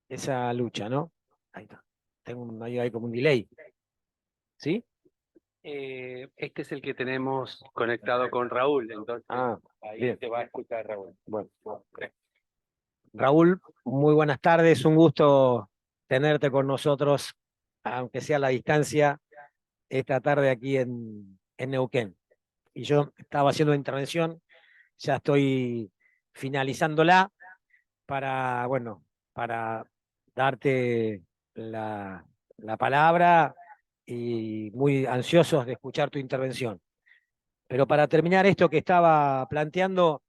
esa lucha, ¿no? Ahí está. Ahí hay como un delay, ¿sí? Este es el que tenemos conectado con Raúl, entonces ahí Bien. se va a escuchar Raúl. Bueno, Raúl, muy buenas tardes, un gusto tenerte con nosotros, aunque sea a la distancia, esta tarde aquí en Neuquén. Y yo estaba haciendo una intervención, ya estoy finalizándola para, bueno, para darte la palabra y muy ansiosos de escuchar tu intervención. Pero para terminar esto que estaba planteando,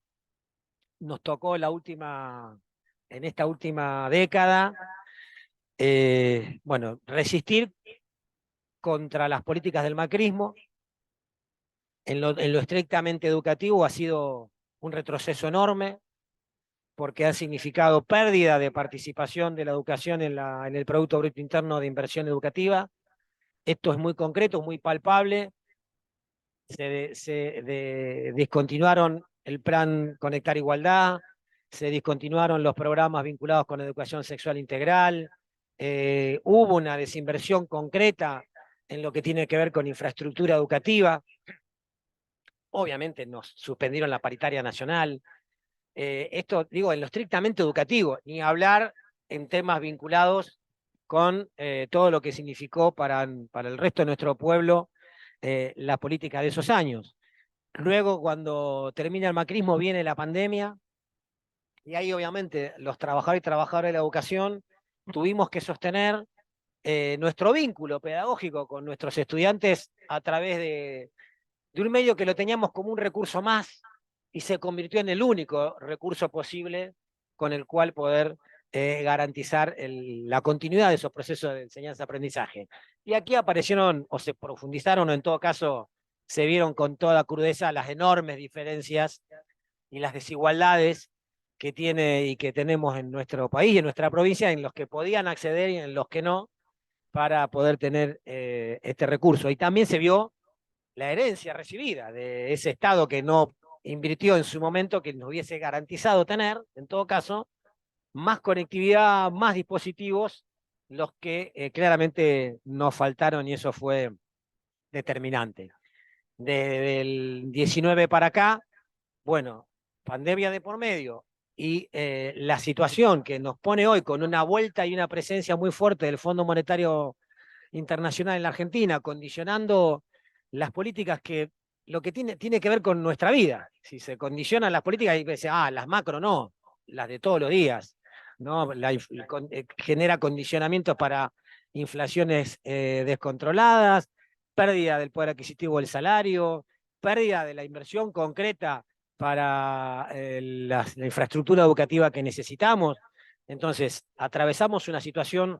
nos tocó en esta última década, bueno, resistir contra las políticas del macrismo. En lo estrictamente educativo ha sido un retroceso enorme, porque ha significado pérdida de participación de la educación en el Producto Bruto Interno de inversión educativa. Esto es muy concreto, muy palpable. Se discontinuaron el plan Conectar Igualdad, se discontinuaron los programas vinculados con educación sexual integral, hubo una desinversión concreta en lo que tiene que ver con infraestructura educativa. Obviamente nos suspendieron la paritaria nacional. Esto, digo, en lo estrictamente educativo, ni hablar en temas vinculados con todo lo que significó para el resto de nuestro pueblo la política de esos años. Luego, cuando termina el macrismo, viene la pandemia, y ahí obviamente los trabajadores y trabajadoras de la educación tuvimos que sostener nuestro vínculo pedagógico con nuestros estudiantes a través de un medio que lo teníamos como un recurso más y se convirtió en el único recurso posible con el cual poder garantizar la continuidad de esos procesos de enseñanza-aprendizaje. Y aquí aparecieron, o se profundizaron, o en todo caso se vieron con toda crudeza las enormes diferencias y las desigualdades que tiene y que tenemos en nuestro país y en nuestra provincia, en los que podían acceder y en los que no, para poder tener este recurso. Y también se vio la herencia recibida de ese Estado que no invirtió en su momento, que nos hubiese garantizado tener, en todo caso, más conectividad, más dispositivos, los que claramente nos faltaron y eso fue determinante. Desde el 19 para acá, bueno, pandemia de por medio y la situación que nos pone hoy con una vuelta y una presencia muy fuerte del Fondo Monetario Internacional en la Argentina, condicionando las políticas que lo que tiene que ver con nuestra vida. Si se condicionan las políticas y dice, las macro no, las de todos los días, ¿no? Genera condicionamientos para inflaciones descontroladas, pérdida del poder adquisitivo del salario, pérdida de la inversión concreta para la infraestructura educativa que necesitamos. Entonces, atravesamos una situación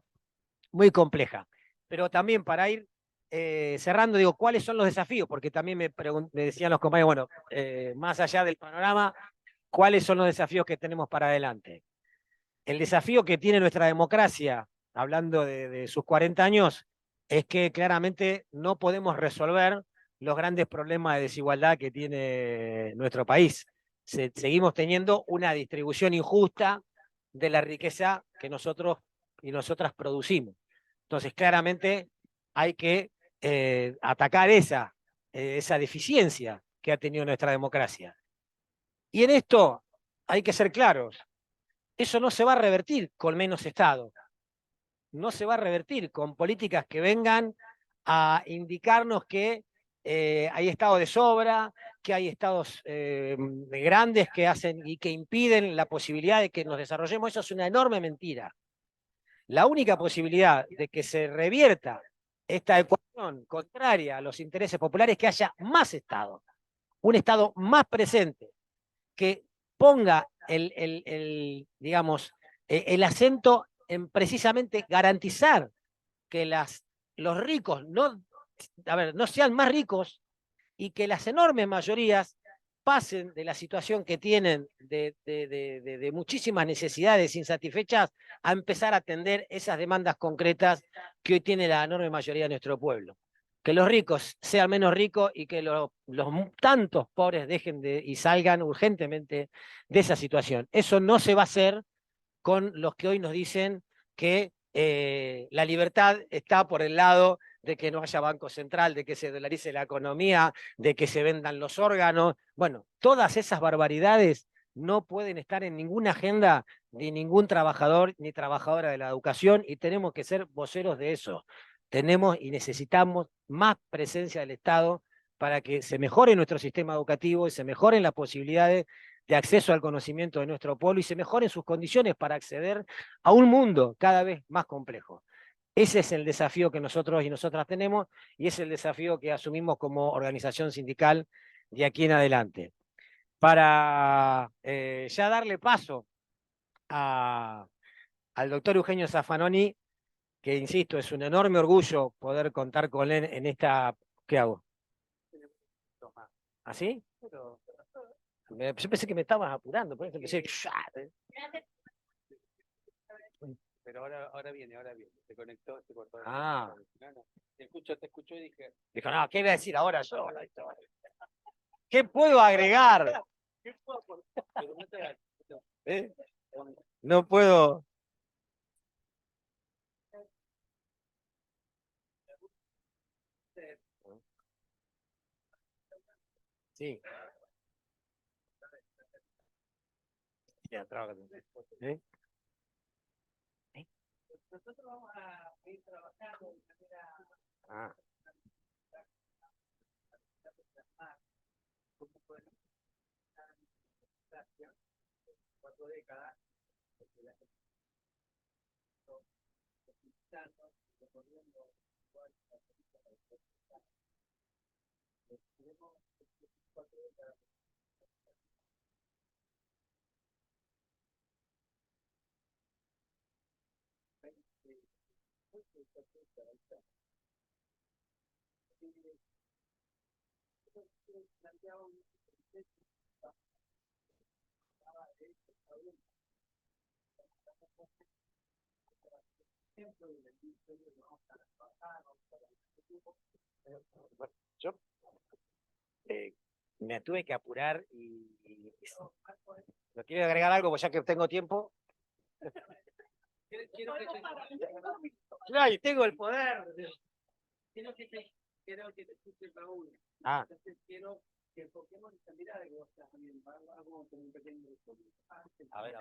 muy compleja. Pero también para ir cerrando, digo, ¿cuáles son los desafíos? Porque también me decían los compañeros, bueno, más allá del panorama, ¿cuáles son los desafíos que tenemos para adelante? El desafío que tiene nuestra democracia, hablando de sus 40 años, es que claramente no podemos resolver los grandes problemas de desigualdad que tiene nuestro país. Seguimos teniendo una distribución injusta de la riqueza que nosotros y nosotras producimos. Entonces, claramente hay que atacar esa deficiencia que ha tenido nuestra democracia. Y en esto hay que ser claros, eso no se va a revertir con menos Estado, no se va a revertir con políticas que vengan a indicarnos que hay estado de sobra, que hay estados grandes que hacen y que impiden la posibilidad de que nos desarrollemos. Eso es una enorme mentira. La única posibilidad de que se revierta esta ecuación contraria a los intereses populares es que haya más Estado, un Estado más presente, que ponga digamos, el acento en precisamente garantizar que los ricos no sean más ricos y que las enormes mayorías pasen de la situación que tienen de muchísimas necesidades insatisfechas a empezar a atender esas demandas concretas que hoy tiene la enorme mayoría de nuestro pueblo. Que los ricos sean menos ricos y que los tantos pobres dejen y salgan urgentemente de esa situación. Eso no se va a hacer con los que hoy nos dicen que la libertad está por el lado de que no haya banco central, de que se dolarice la economía, de que se vendan los órganos. Bueno, todas esas barbaridades no pueden estar en ninguna agenda de ningún trabajador ni trabajadora de la educación y tenemos que ser voceros de eso. Tenemos y necesitamos más presencia del Estado para que se mejore nuestro sistema educativo y se mejoren las posibilidades de acceso al conocimiento de nuestro pueblo y se mejoren sus condiciones para acceder a un mundo cada vez más complejo. Ese es el desafío que nosotros y nosotras tenemos y es el desafío que asumimos como organización sindical de aquí en adelante. Para ya darle paso al doctor Eugenio Zaffanoni, que insisto, es un enorme orgullo poder contar con él en esta... ¿Qué hago? ¿Así? Yo pensé que me estabas apurando, por eso empecé... Pero ahora viene. Se conectó, se cortó. Ah. No. Te escucho y dije. Dijo, no, ¿qué voy a decir ahora yo? ¿Qué puedo agregar? ¿Eh? No puedo. Sí. Ya, ¿Eh? Nosotros vamos a ir trabajando de manera... Ah. ¿Cómo podemos hacer una administración de 4 décadas? Porque la gente está recorriendo igual la política de la tenemos 4 décadas. Yo me tuve que apurar y no quiero agregar algo, pues ya que tengo tiempo. Claro, y tengo el poder. Quiero que te escuche Raúl. Entonces quiero que enfoquemos esta mirada que vos estás viendo. Hago como un pequeño resumen. A ver.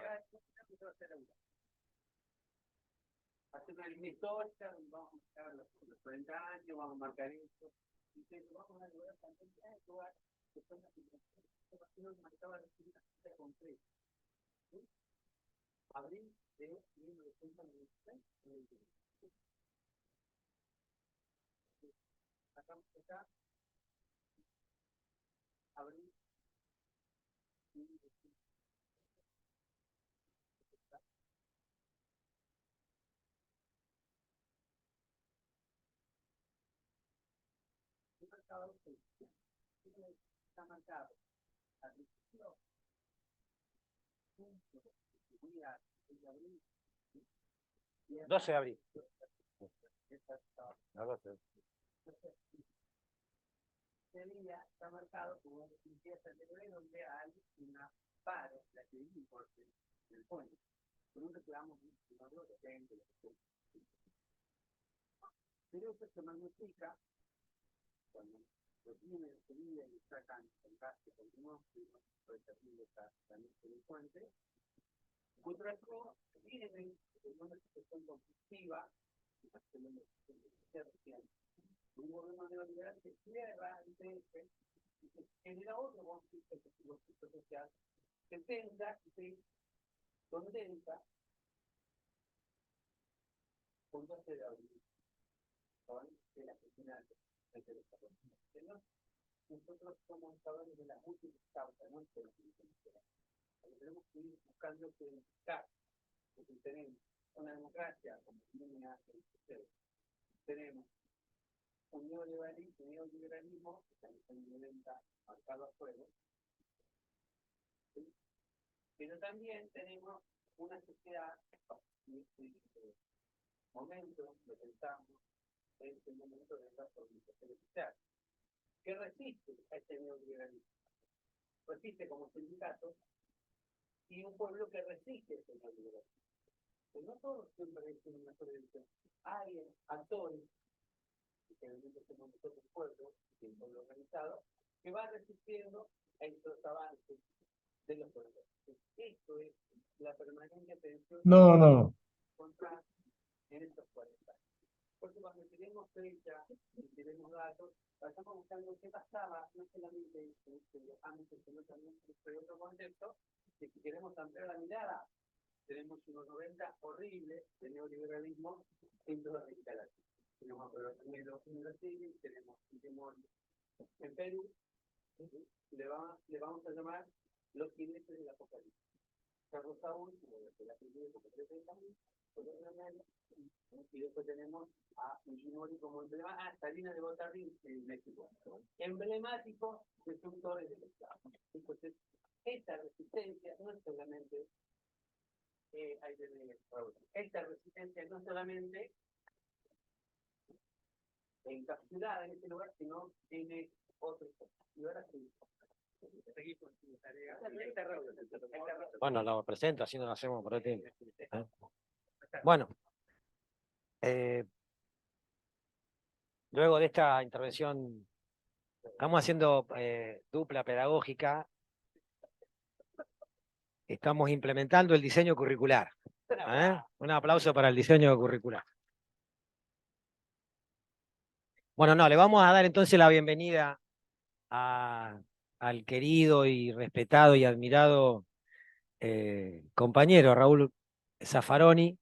Hacer una línea histórica, vamos a marcar los 40 años, vamos a marcar esto. Y vamos a lograr también lugar que son las situaciones que marcaba la cita concreta. Abril de 1996. Sacamos acá. Abril. Está marcado al principio 12 de abril. No, 12. Este día está marcado como una limpieza de febrero donde hay una paro, la que vimos por el puente. Por un reclamo no de gente. Pero eso se magnifica cuando los niños de Sevilla y sacan el gas que continuó, por el terrible también el puente. Contra eso, vienen una situación conflictiva, un gobierno neoliberal que cierra el TF y que genera otro conflicto social que tenda y se condensa con 12 de abril con la Argentina del desarrollo. Nosotros somos estados de las múltiples causas, no solo tenemos que ir buscando que identificar, porque tenemos una democracia como tiene ustedes, tenemos un neoliberalismo que también violenta marcado a fuego, ¿sí? Pero también tenemos una sociedad en este momento que pensamos en este momento de la organización social que resiste a este neoliberalismo, resiste como sindicato y un pueblo que resiste a este neoliberalismo. que no todos siempre tienen una prevención. Hay actores, que realmente somos nosotros pueblos, el pueblo organizado, que va resistiendo a estos avances de los pueblos. Esto es la permanente tensión contra en estos 40 años. Porque cuando tenemos fecha y tenemos datos, estamos buscando qué pasaba, no solamente en este ámbito, sino también en este otro contexto, que si queremos ampliar la mirada, tenemos unos 90 horribles de neoliberalismo en toda América Latina. Tenemos a los en Brasil, tenemos en Perú, le vamos a llamar los jinetes del apocalipsis. Carlos Saúl, de la primera época y después tenemos a Fujimori como emblemático, Salinas de Gortari en México, emblemático destructores del Estado. Entonces, esta resistencia no es solamente esta resistencia no solamente encapsulada en este lugar, sino tiene otros. Y ahora sí. Bueno, lo presento, así no lo hacemos por el tiempo. Bueno, luego de esta intervención, estamos haciendo dupla pedagógica, estamos implementando el diseño curricular. Un aplauso para el diseño curricular. Bueno, no, le vamos a dar entonces la bienvenida al querido y respetado y admirado compañero Raúl Zaffaroni.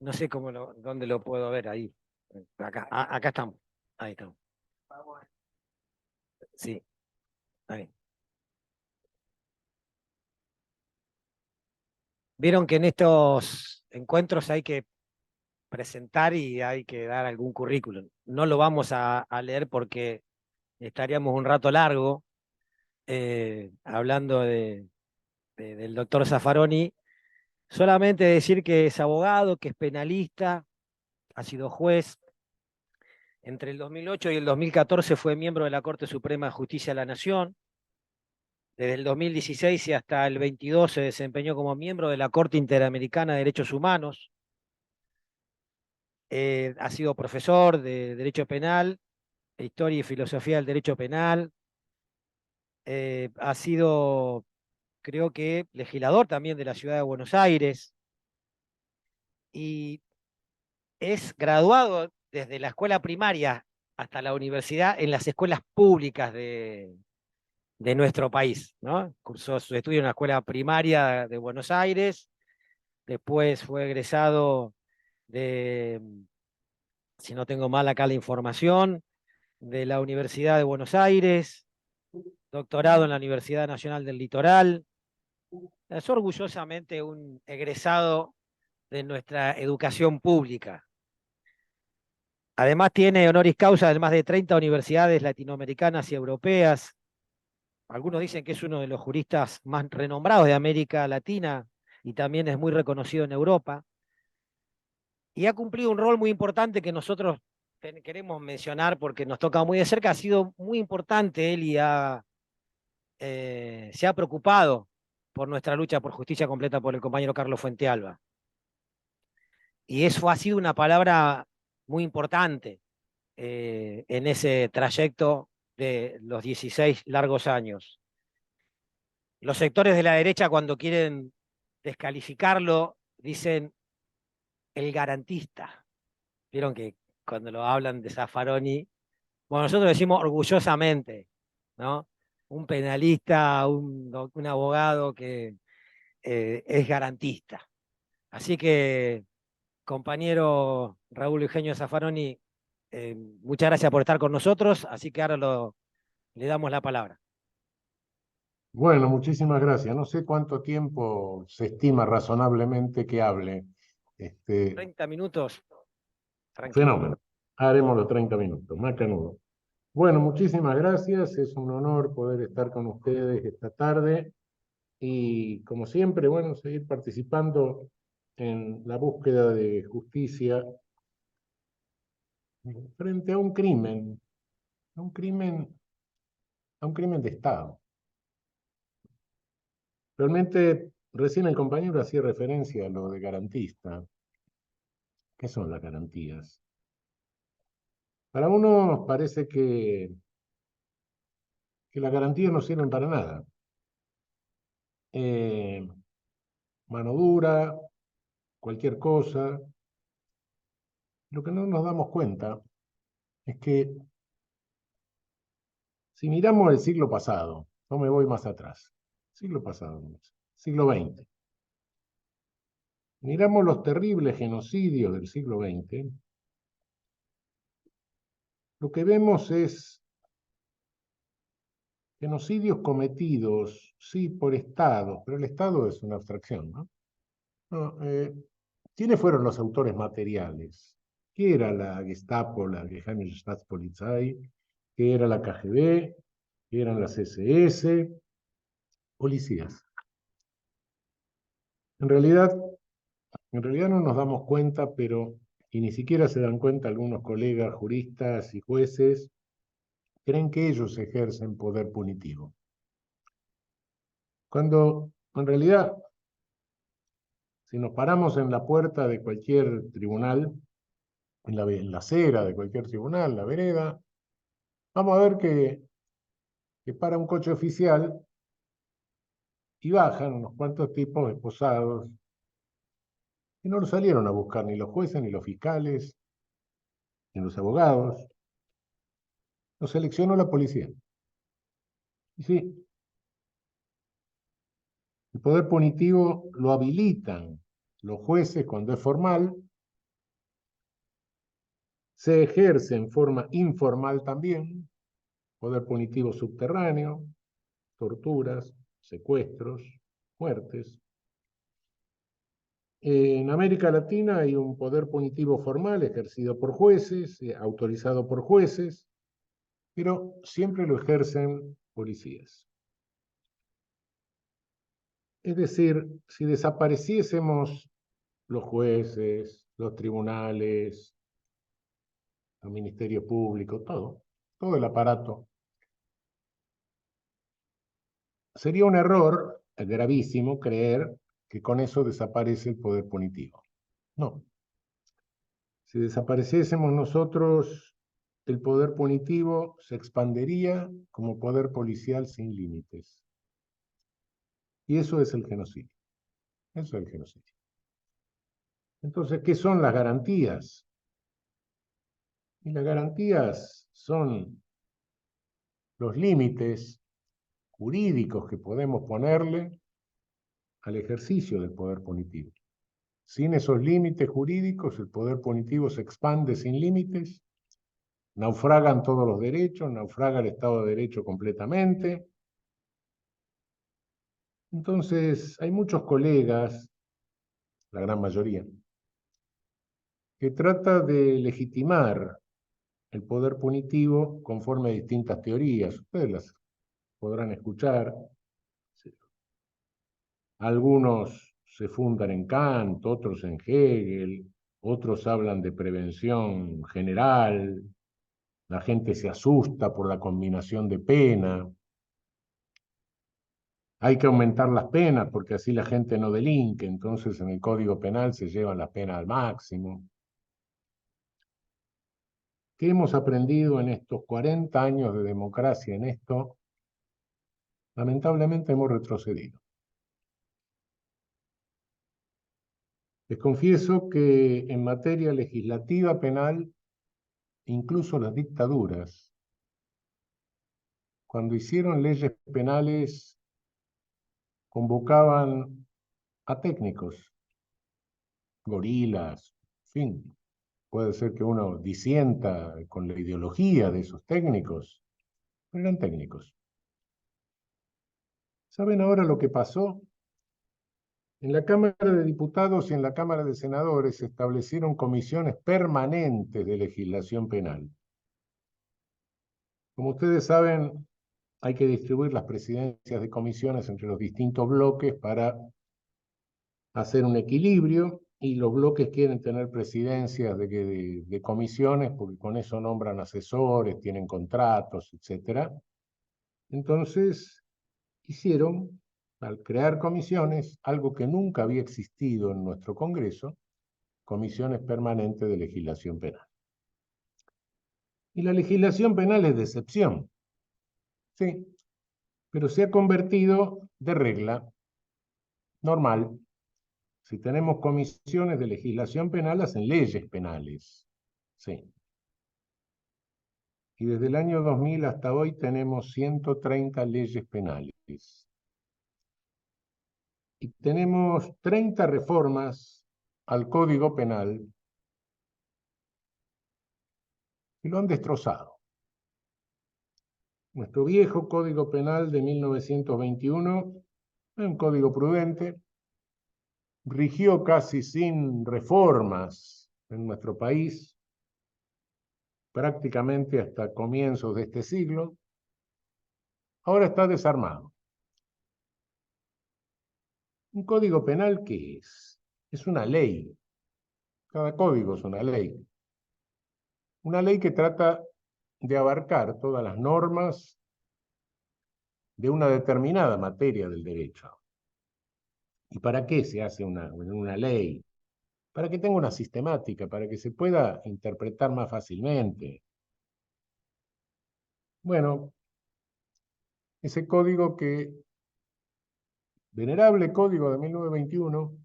No sé dónde lo puedo ver ahí. Acá estamos. Ahí estamos. Sí, ahí. Vieron que en estos encuentros hay que presentar y hay que dar algún currículum. No lo vamos a leer porque estaríamos un rato largo hablando del doctor Zaffaroni. Solamente decir que es abogado, que es penalista, ha sido juez. Entre el 2008 y el 2014 fue miembro de la Corte Suprema de Justicia de la Nación. Desde el 2016 y hasta el 22 se desempeñó como miembro de la Corte Interamericana de Derechos Humanos. Ha sido profesor de Derecho Penal, Historia y Filosofía del Derecho Penal. Ha sido, creo que, legislador también de la Ciudad de Buenos Aires. Y es graduado desde la escuela primaria hasta la universidad en las escuelas públicas de nuestro país, ¿no? Cursó su estudio en la escuela primaria de Buenos Aires, después fue egresado de, si no tengo mal acá la información, de la Universidad de Buenos Aires, doctorado en la Universidad Nacional del Litoral. Es orgullosamente un egresado de nuestra educación pública. Además tiene honoris causa de más de 30 universidades latinoamericanas y europeas. Algunos dicen que es uno de los juristas más renombrados de América Latina y también es muy reconocido en Europa. Y ha cumplido un rol muy importante que nosotros queremos mencionar porque nos toca muy de cerca. Ha sido muy importante él y se ha preocupado por nuestra lucha por justicia completa por el compañero Carlos Fuentealba. Y eso ha sido una palabra muy importante en ese trayecto de los 16 largos años. Los sectores de la derecha, cuando quieren descalificarlo, dicen el garantista. Vieron que cuando lo hablan de Zaffaroni, bueno, nosotros decimos orgullosamente, ¿no? Un penalista, un abogado que es garantista. Así que, compañero Raúl Eugenio Zaffaroni, muchas gracias por estar con nosotros, así que ahora le damos la palabra. Bueno, muchísimas gracias. No sé cuánto tiempo se estima razonablemente que hable. 30 minutos. Tranquilo. Fenómeno. Haremos los 30 minutos, más canudo. Bueno, muchísimas gracias. Es un honor poder estar con ustedes esta tarde y, como siempre, bueno, seguir participando en la búsqueda de justicia frente a un crimen, a un crimen, a un crimen de Estado. Realmente Recién el compañero hacía referencia a lo de garantista. ¿Qué son las garantías? Para uno parece que las garantías no sirven para nada. Eh, Mano dura, cualquier cosa. Lo que no nos damos cuenta es que si miramos el siglo pasado, no me voy más atrás, siglo pasado, siglo XX, miramos los terribles genocidios del siglo XX, lo que vemos es genocidios cometidos, sí, por estados, pero el Estado es una abstracción, ¿no? No, ¿quiénes fueron los autores materiales? ¿Qué era la Gestapo, la Geheime Staatspolizei? ¿Qué era la KGB? ¿Qué eran las SS? Policías. En realidad, en realidad no nos damos cuenta, pero, y ni siquiera se dan cuenta algunos colegas juristas y jueces, creen que ellos ejercen poder punitivo. Cuando en realidad, si nos paramos en la puerta de cualquier tribunal, en la acera de cualquier tribunal, la vereda, vamos a ver que para un coche oficial y bajan unos cuantos tipos esposados, y no lo salieron a buscar ni los jueces, ni los fiscales, ni los abogados, los seleccionó la policía. Y sí, el poder punitivo lo habilitan los jueces cuando es formal, se ejerce en forma informal también, poder punitivo subterráneo, torturas, secuestros, muertes. En América Latina hay un poder punitivo formal ejercido por jueces, autorizado por jueces, pero siempre lo ejercen policías. Es decir, si desapareciésemos los jueces, los tribunales, el Ministerio Público, todo el aparato, sería un error gravísimo creer que con eso desaparece el poder punitivo. No. Si desapareciésemos nosotros, el poder punitivo se expandería como poder policial sin límites. Y eso es el genocidio. Eso es el genocidio. Entonces, ¿qué son las garantías? Y las garantías son los límites jurídicos que podemos ponerle al ejercicio del poder punitivo. Sin esos límites jurídicos, el poder punitivo se expande sin límites, naufragan todos los derechos, naufraga el Estado de Derecho completamente. Entonces, hay muchos colegas, la gran mayoría, que trata de legitimar el poder punitivo conforme a distintas teorías. Ustedes las podrán escuchar. Algunos se fundan en Kant, otros en Hegel, otros hablan de prevención general, la gente se asusta por la combinación de pena. Hay que aumentar las penas porque así la gente no delinque, entonces en el Código Penal se llevan las penas al máximo. ¿Qué hemos aprendido en estos 40 años de democracia en esto? Lamentablemente hemos retrocedido. Les confieso que en materia legislativa penal, incluso las dictaduras, cuando hicieron leyes penales, convocaban a técnicos, gorilas, en fin. Puede ser que uno disienta con la ideología de esos técnicos, pero eran técnicos. ¿Saben ahora lo que pasó? En la Cámara de Diputados y en la Cámara de Senadores se establecieron comisiones permanentes de legislación penal. Como ustedes saben, hay que distribuir las presidencias de comisiones entre los distintos bloques para hacer un equilibrio, y los bloques quieren tener presidencias de comisiones porque con eso nombran asesores, tienen contratos, etc. Entonces, hicieron al crear comisiones, algo que nunca había existido en nuestro Congreso, comisiones permanentes de legislación penal. Y la legislación penal es de excepción, sí, pero se ha convertido de regla normal. Si tenemos comisiones de legislación penal, hacen leyes penales, sí. Y desde el año 2000 hasta hoy tenemos 130 leyes penales. Y tenemos 30 reformas al Código Penal que lo han destrozado. Nuestro viejo Código Penal de 1921 es un código prudente, rigió casi sin reformas en nuestro país, prácticamente hasta comienzos de este siglo. Ahora está desarmado. ¿Un código penal qué es? Es una ley. Cada código es una ley. Una ley que trata de abarcar todas las normas de una determinada materia del derecho. ¿Y para qué se hace una ley? Para que tenga una sistemática, para que se pueda interpretar más fácilmente. Bueno, ese código venerable código de 1921,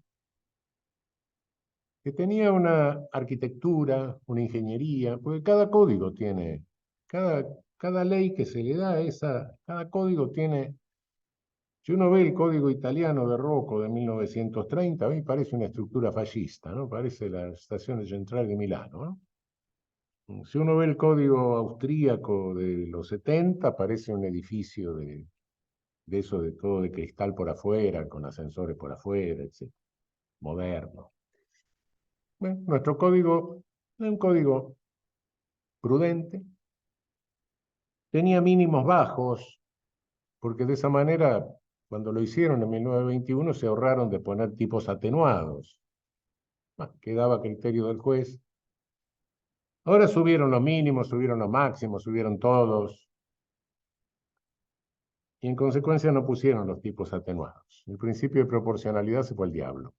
que tenía una arquitectura, una ingeniería, porque cada código tiene, cada ley que se le da a cada código tiene. Si uno ve el código italiano de Rocco de 1930, a mí parece una estructura fascista, ¿no? Parece la estación central de Milano, ¿no? Si uno ve el código austríaco de los 70, parece un edificio de eso de todo de cristal por afuera, con ascensores por afuera, etc. Moderno. Bueno, nuestro código es un código prudente, tenía mínimos bajos, porque de esa manera, cuando lo hicieron en 1921, se ahorraron de poner tipos atenuados. Quedaba a criterio del juez. Ahora subieron los mínimos, subieron los máximos, subieron todos, y en consecuencia no pusieron los tipos atenuados. El principio de proporcionalidad se fue al diablo.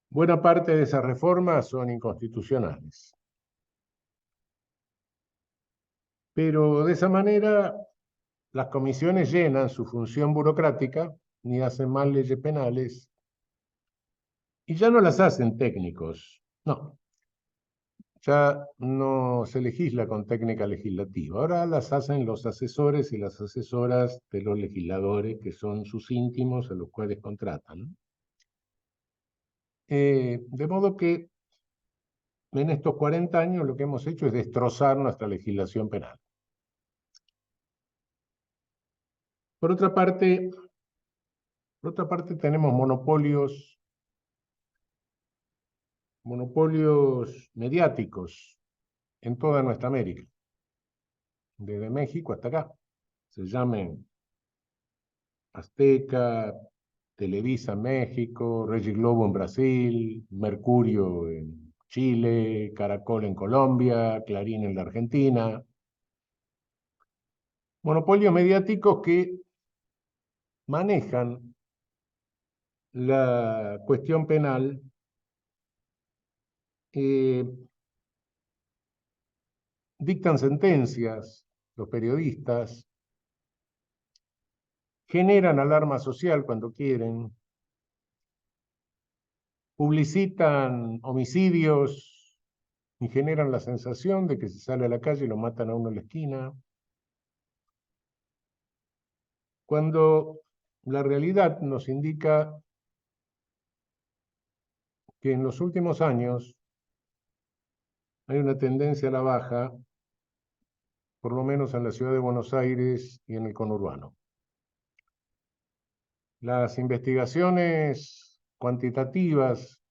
Buena parte de esas reformas son inconstitucionales. Pero de esa manera las comisiones llenan su función burocrática, ni hacen más leyes penales, y ya no las hacen técnicos, no. Ya no se legisla con técnica legislativa, ahora las hacen los asesores y las asesoras de los legisladores, que son sus íntimos a los cuales contratan. De modo que en estos 40 años lo que hemos hecho es destrozar nuestra legislación penal. Por otra parte tenemos monopolios mediáticos en toda nuestra América, desde México hasta acá. Se llamen Azteca, Televisa en México, Rede Globo en Brasil, Mercurio en Chile, Caracol en Colombia, Clarín en la Argentina. Monopolios mediáticos que manejan la cuestión penal dictan sentencias, los periodistas, generan alarma social cuando quieren, publicitan homicidios y generan la sensación de que se sale a la calle y lo matan a uno en la esquina, cuando la realidad nos indica que en los últimos años hay una tendencia a la baja, por lo menos en la ciudad de Buenos Aires y en el conurbano. Las investigaciones cuantitativas,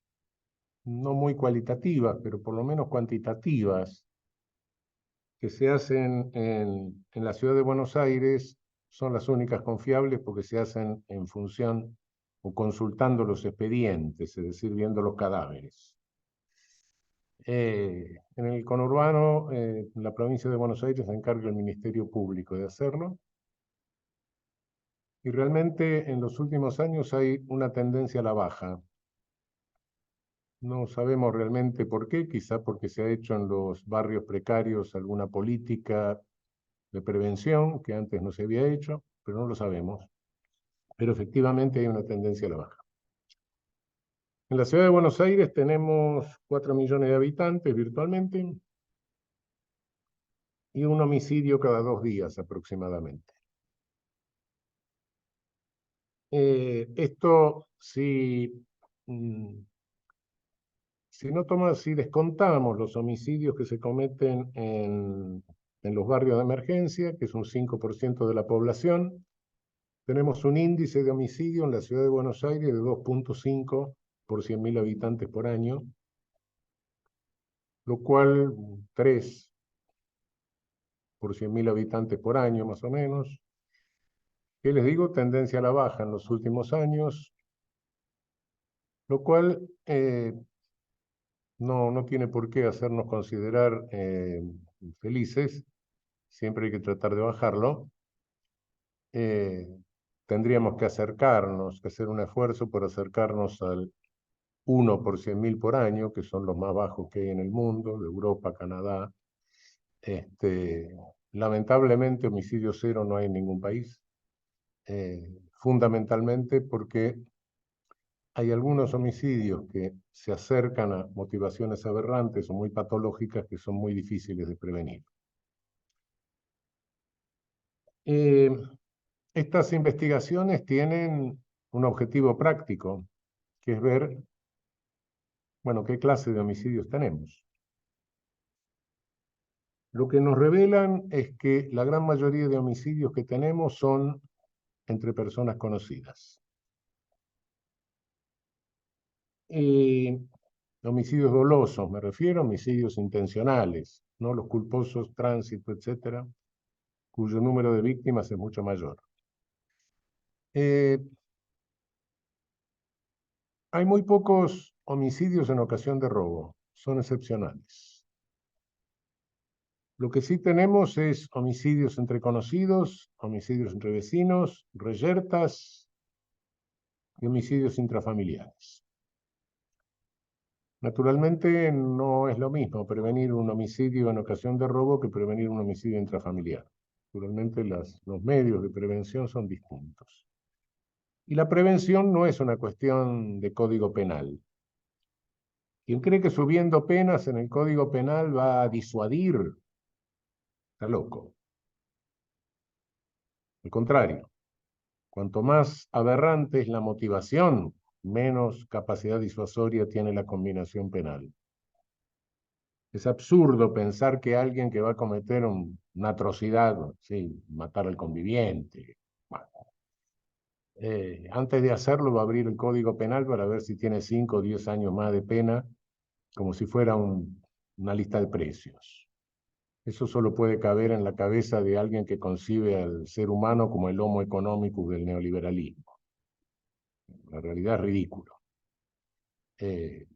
no muy cualitativas, pero por lo menos cuantitativas, que se hacen en la ciudad de Buenos Aires son las únicas confiables porque se hacen en función o consultando los expedientes, es decir, viendo los cadáveres. En el conurbano, en la provincia de Buenos Aires, se encarga el Ministerio Público de hacerlo. Y realmente en los últimos años hay una tendencia a la baja. No sabemos realmente por qué, quizá porque se ha hecho en los barrios precarios alguna política de prevención que antes no se había hecho, pero no lo sabemos. Pero efectivamente hay una tendencia a la baja. En la ciudad de Buenos Aires tenemos 4 millones de habitantes virtualmente y un homicidio cada 2 días aproximadamente. Esto, si descontamos los homicidios que se cometen en los barrios de emergencia, que es un 5% de la población, tenemos un índice de homicidio en la ciudad de Buenos Aires de 2.5 por 100.000 habitantes por año, lo cual 3 por 100.000 habitantes por año más o menos. ¿Qué les digo? Tendencia a la baja en los últimos años, lo cual no tiene por qué hacernos considerar felices, siempre hay que tratar de bajarlo. Tendríamos que acercarnos, que hacer un esfuerzo por acercarnos al 1 por 100.000 por año, que son los más bajos que hay en el mundo, de Europa, Canadá. Lamentablemente, homicidio cero no hay en ningún país, fundamentalmente porque hay algunos homicidios que se acercan a motivaciones aberrantes o muy patológicas que son muy difíciles de prevenir. Estas investigaciones tienen un objetivo práctico, que es ver, bueno, qué clase de homicidios tenemos. Lo que nos revelan es que la gran mayoría de homicidios que tenemos son entre personas conocidas. Homicidios dolosos, me refiero a homicidios intencionales, no los culposos, tránsito, etcétera, cuyo número de víctimas es mucho mayor. Hay muy pocos homicidios en ocasión de robo, son excepcionales. Lo que sí tenemos es homicidios entre conocidos, homicidios entre vecinos, reyertas y homicidios intrafamiliares. Naturalmente no es lo mismo prevenir un homicidio en ocasión de robo que prevenir un homicidio intrafamiliar. Naturalmente los medios de prevención son distintos. Y la prevención no es una cuestión de código penal. Quien cree que subiendo penas en el código penal va a disuadir, está loco. Al contrario, cuanto más aberrante es la motivación, menos capacidad disuasoria tiene la combinación penal. Es absurdo pensar que alguien que va a cometer una atrocidad, sí, matar al conviviente, bueno, antes de hacerlo va a abrir el Código Penal para ver si tiene 5 o 10 años más de pena, como si fuera una lista de precios. Eso solo puede caber en la cabeza de alguien que concibe al ser humano como el homo economicus del neoliberalismo. La realidad es ridículo.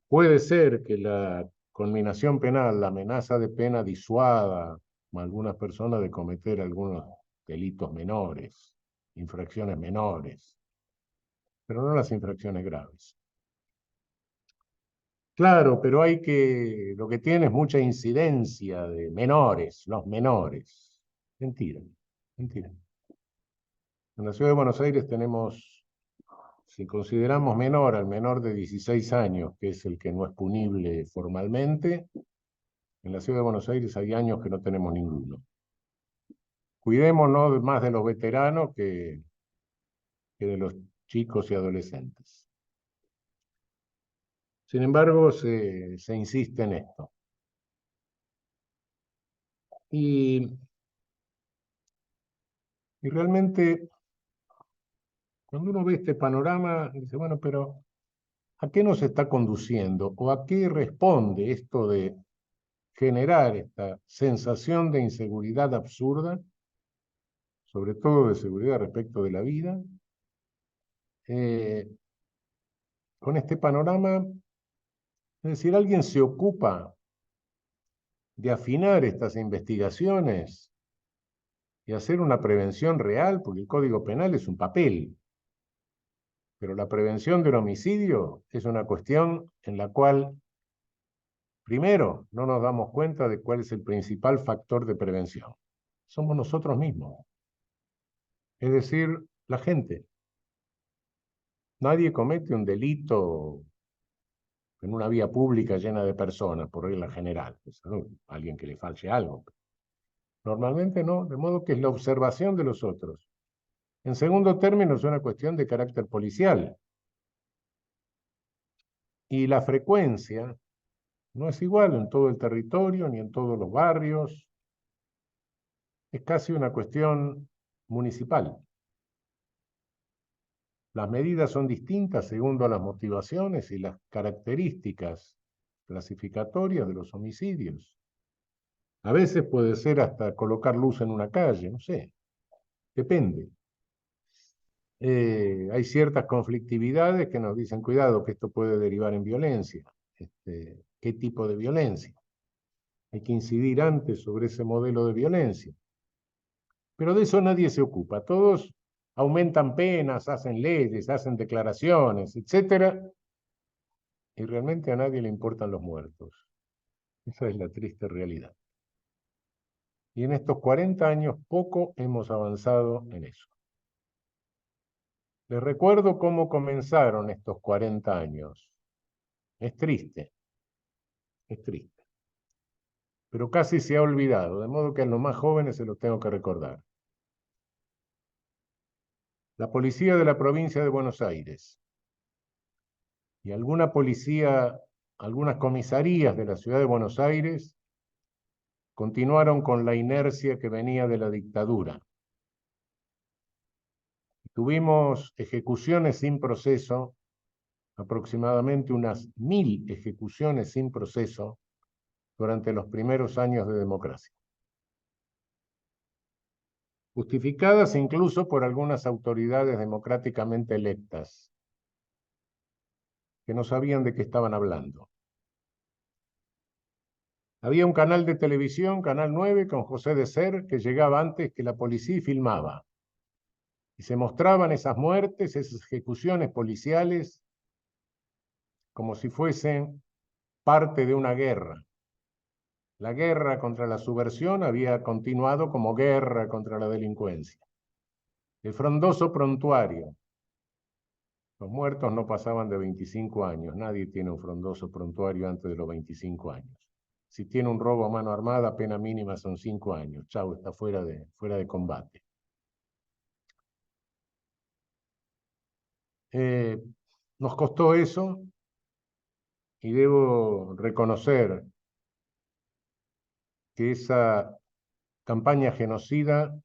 Puede ser que la conminación penal, la amenaza de pena disuada a algunas personas de cometer algunos delitos menores, infracciones menores, pero no las infracciones graves. Claro, pero lo que tiene es mucha incidencia de menores, los menores. Mentira, mentira. En la ciudad de Buenos Aires tenemos, si consideramos menor al menor de 16 años, que es el que no es punible formalmente, en la ciudad de Buenos Aires hay años que no tenemos ninguno. Cuidémonos más de los veteranos que de los chicos y adolescentes. Sin embargo, se insiste en esto. Y realmente, cuando uno ve este panorama, dice, bueno, pero ¿a qué nos está conduciendo? ¿O a qué responde esto de generar esta sensación de inseguridad absurda, sobre todo de seguridad respecto de la vida? Con este panorama, es decir, alguien se ocupa de afinar estas investigaciones y hacer una prevención real, porque el Código Penal es un papel, pero la prevención del homicidio es una cuestión en la cual, primero, no nos damos cuenta de cuál es el principal factor de prevención. Somos nosotros mismos, es decir, la gente. Nadie comete un delito en una vía pública llena de personas, por regla general. ¿No? Alguien que le falte algo. Normalmente no, de modo que es la observación de los otros. En segundo término, es una cuestión de carácter policial. Y la frecuencia no es igual en todo el territorio ni en todos los barrios. Es casi una cuestión municipal. Las medidas son distintas según las motivaciones y las características clasificatorias de los homicidios. A veces puede ser hasta colocar luz en una calle, no sé, depende. Hay ciertas conflictividades que nos dicen, cuidado, que esto puede derivar en violencia. ¿Qué tipo de violencia? Hay que incidir antes sobre ese modelo de violencia. Pero de eso nadie se ocupa. Todos aumentan penas, hacen leyes, hacen declaraciones, etc. Y realmente a nadie le importan los muertos. Esa es la triste realidad. Y en estos 40 años poco hemos avanzado en eso. Les recuerdo cómo comenzaron estos 40 años. Es triste, es triste. Pero casi se ha olvidado, de modo que a los más jóvenes se los tengo que recordar. La policía de la provincia de Buenos Aires y alguna policía, algunas comisarías de la ciudad de Buenos Aires continuaron con la inercia que venía de la dictadura. Tuvimos ejecuciones sin proceso, aproximadamente unas 1000 ejecuciones sin proceso durante los primeros años de democracia. Justificadas incluso por algunas autoridades democráticamente electas, que no sabían de qué estaban hablando. Había un canal de televisión, Canal 9, con José de Ser, que llegaba antes que la policía y filmaba. Y se mostraban esas muertes, esas ejecuciones policiales, como si fuesen parte de una guerra. La guerra contra la subversión había continuado como guerra contra la delincuencia. El frondoso prontuario. Los muertos no pasaban de 25 años. Nadie tiene un frondoso prontuario antes de los 25 años. Si tiene un robo a mano armada, pena mínima son 5 años. Chau, está fuera de combate. Nos costó eso y debo reconocer que esa campaña genocida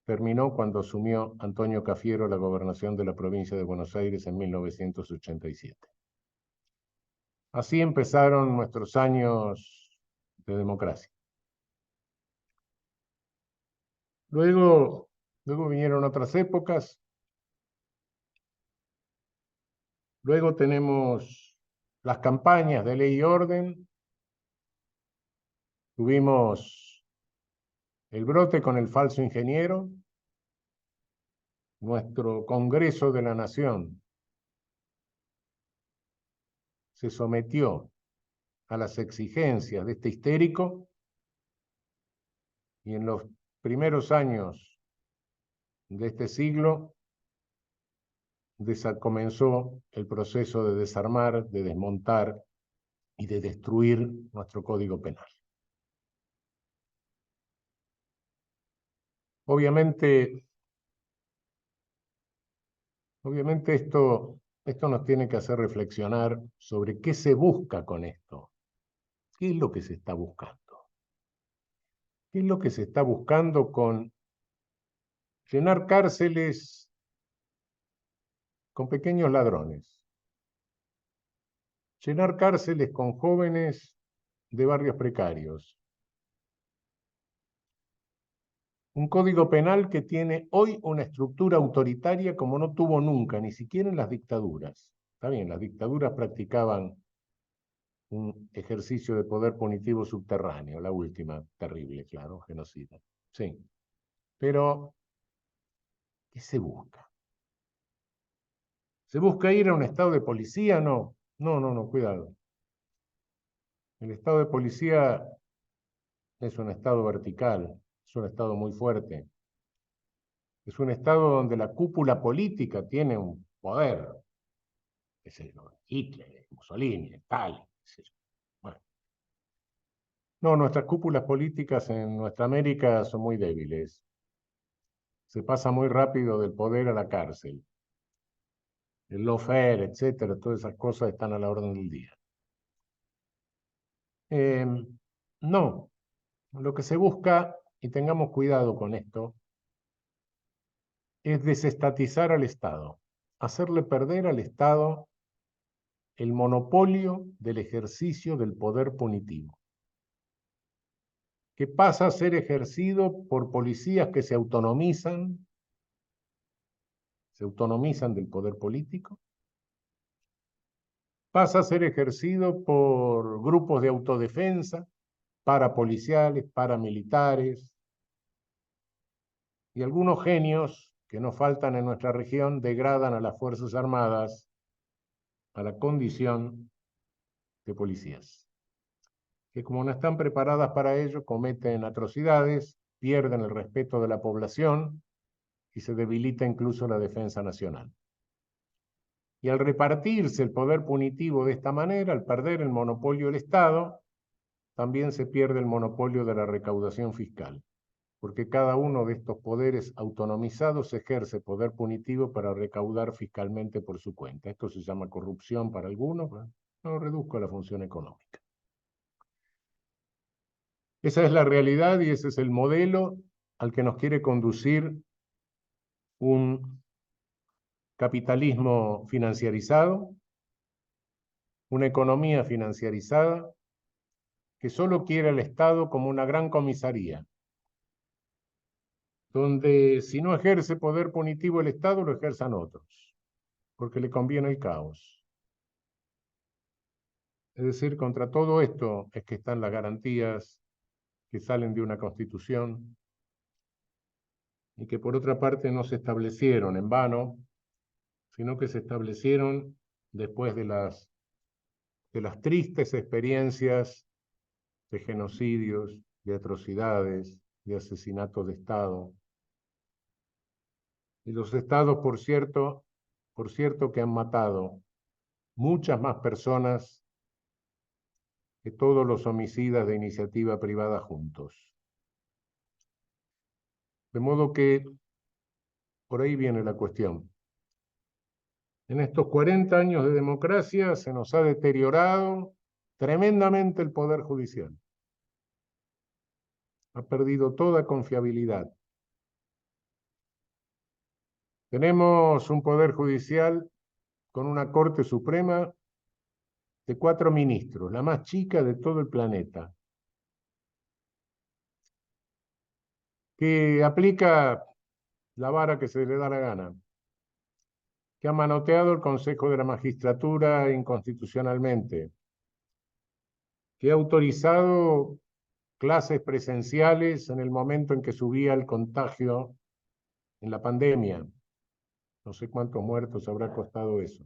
terminó cuando asumió Antonio Cafiero la gobernación de la provincia de Buenos Aires en 1987. Así empezaron nuestros años de democracia. Luego vinieron otras épocas. Luego tenemos las campañas de ley y orden. Tuvimos el brote con el falso ingeniero. Nuestro Congreso de la Nación se sometió a las exigencias de este histérico y en los primeros años de este siglo comenzó el proceso de desarmar, de desmontar y de destruir nuestro Código Penal. Obviamente esto nos tiene que hacer reflexionar sobre qué se busca con esto. ¿Qué es lo que se está buscando? ¿Qué es lo que se está buscando con llenar cárceles con pequeños ladrones? Llenar cárceles con jóvenes de barrios precarios. Un código penal que tiene hoy una estructura autoritaria como no tuvo nunca, ni siquiera en las dictaduras. Está bien, las dictaduras practicaban un ejercicio de poder punitivo subterráneo, la última, terrible, claro, genocida. Sí. Pero, ¿qué se busca? ¿Se busca ir a un estado de policía? No, no, cuidado. El estado de policía es un estado vertical, es un estado muy fuerte. Es un estado donde la cúpula política tiene un poder. Es el Hitler, Mussolini, Stalin, qué sé yo. Bueno. No, nuestras cúpulas políticas en nuestra América son muy débiles. Se pasa muy rápido del poder a la cárcel. El lawfare, etcétera, todas esas cosas están a la orden del día. No, lo que se busca, y tengamos cuidado con esto, es desestatizar al Estado, hacerle perder al Estado el monopolio del ejercicio del poder punitivo, que pasa a ser ejercido por policías que se autonomizan del poder político, pasa a ser ejercido por grupos de autodefensa, parapoliciales, paramilitares, y algunos genios que no faltan en nuestra región degradan a las Fuerzas Armadas a la condición de policías, que como no están preparadas para ello, cometen atrocidades, pierden el respeto de la población y se debilita incluso la defensa nacional. Y al repartirse el poder punitivo de esta manera, al perder el monopolio del Estado, también se pierde el monopolio de la recaudación fiscal, porque cada uno de estos poderes autonomizados ejerce poder punitivo para recaudar fiscalmente por su cuenta. Esto se llama corrupción para algunos, no reduzco a la función económica. Esa es la realidad y ese es el modelo al que nos quiere conducir un capitalismo financiarizado, una economía financiarizada que solo quiere al Estado como una gran comisaría, donde si no ejerce poder punitivo el Estado, lo ejerzan otros, porque le conviene el caos. Es decir, contra todo esto es que están las garantías que salen de una Constitución y que por otra parte no se establecieron en vano, sino que se establecieron después de las tristes experiencias de genocidios, de atrocidades, de asesinatos de Estado. Y los estados, por cierto que han matado muchas más personas que todos los homicidas de iniciativa privada juntos. De modo que por ahí viene la cuestión. En estos 40 años de democracia se nos ha deteriorado tremendamente el Poder Judicial. Ha perdido toda confiabilidad. Tenemos un Poder Judicial con una Corte Suprema de 4 ministros, la más chica de todo el planeta, que aplica la vara que se le da la gana, que ha manoteado el Consejo de la Magistratura inconstitucionalmente, que ha autorizado clases presenciales en el momento en que subía el contagio en la pandemia. No sé cuántos muertos habrá costado eso.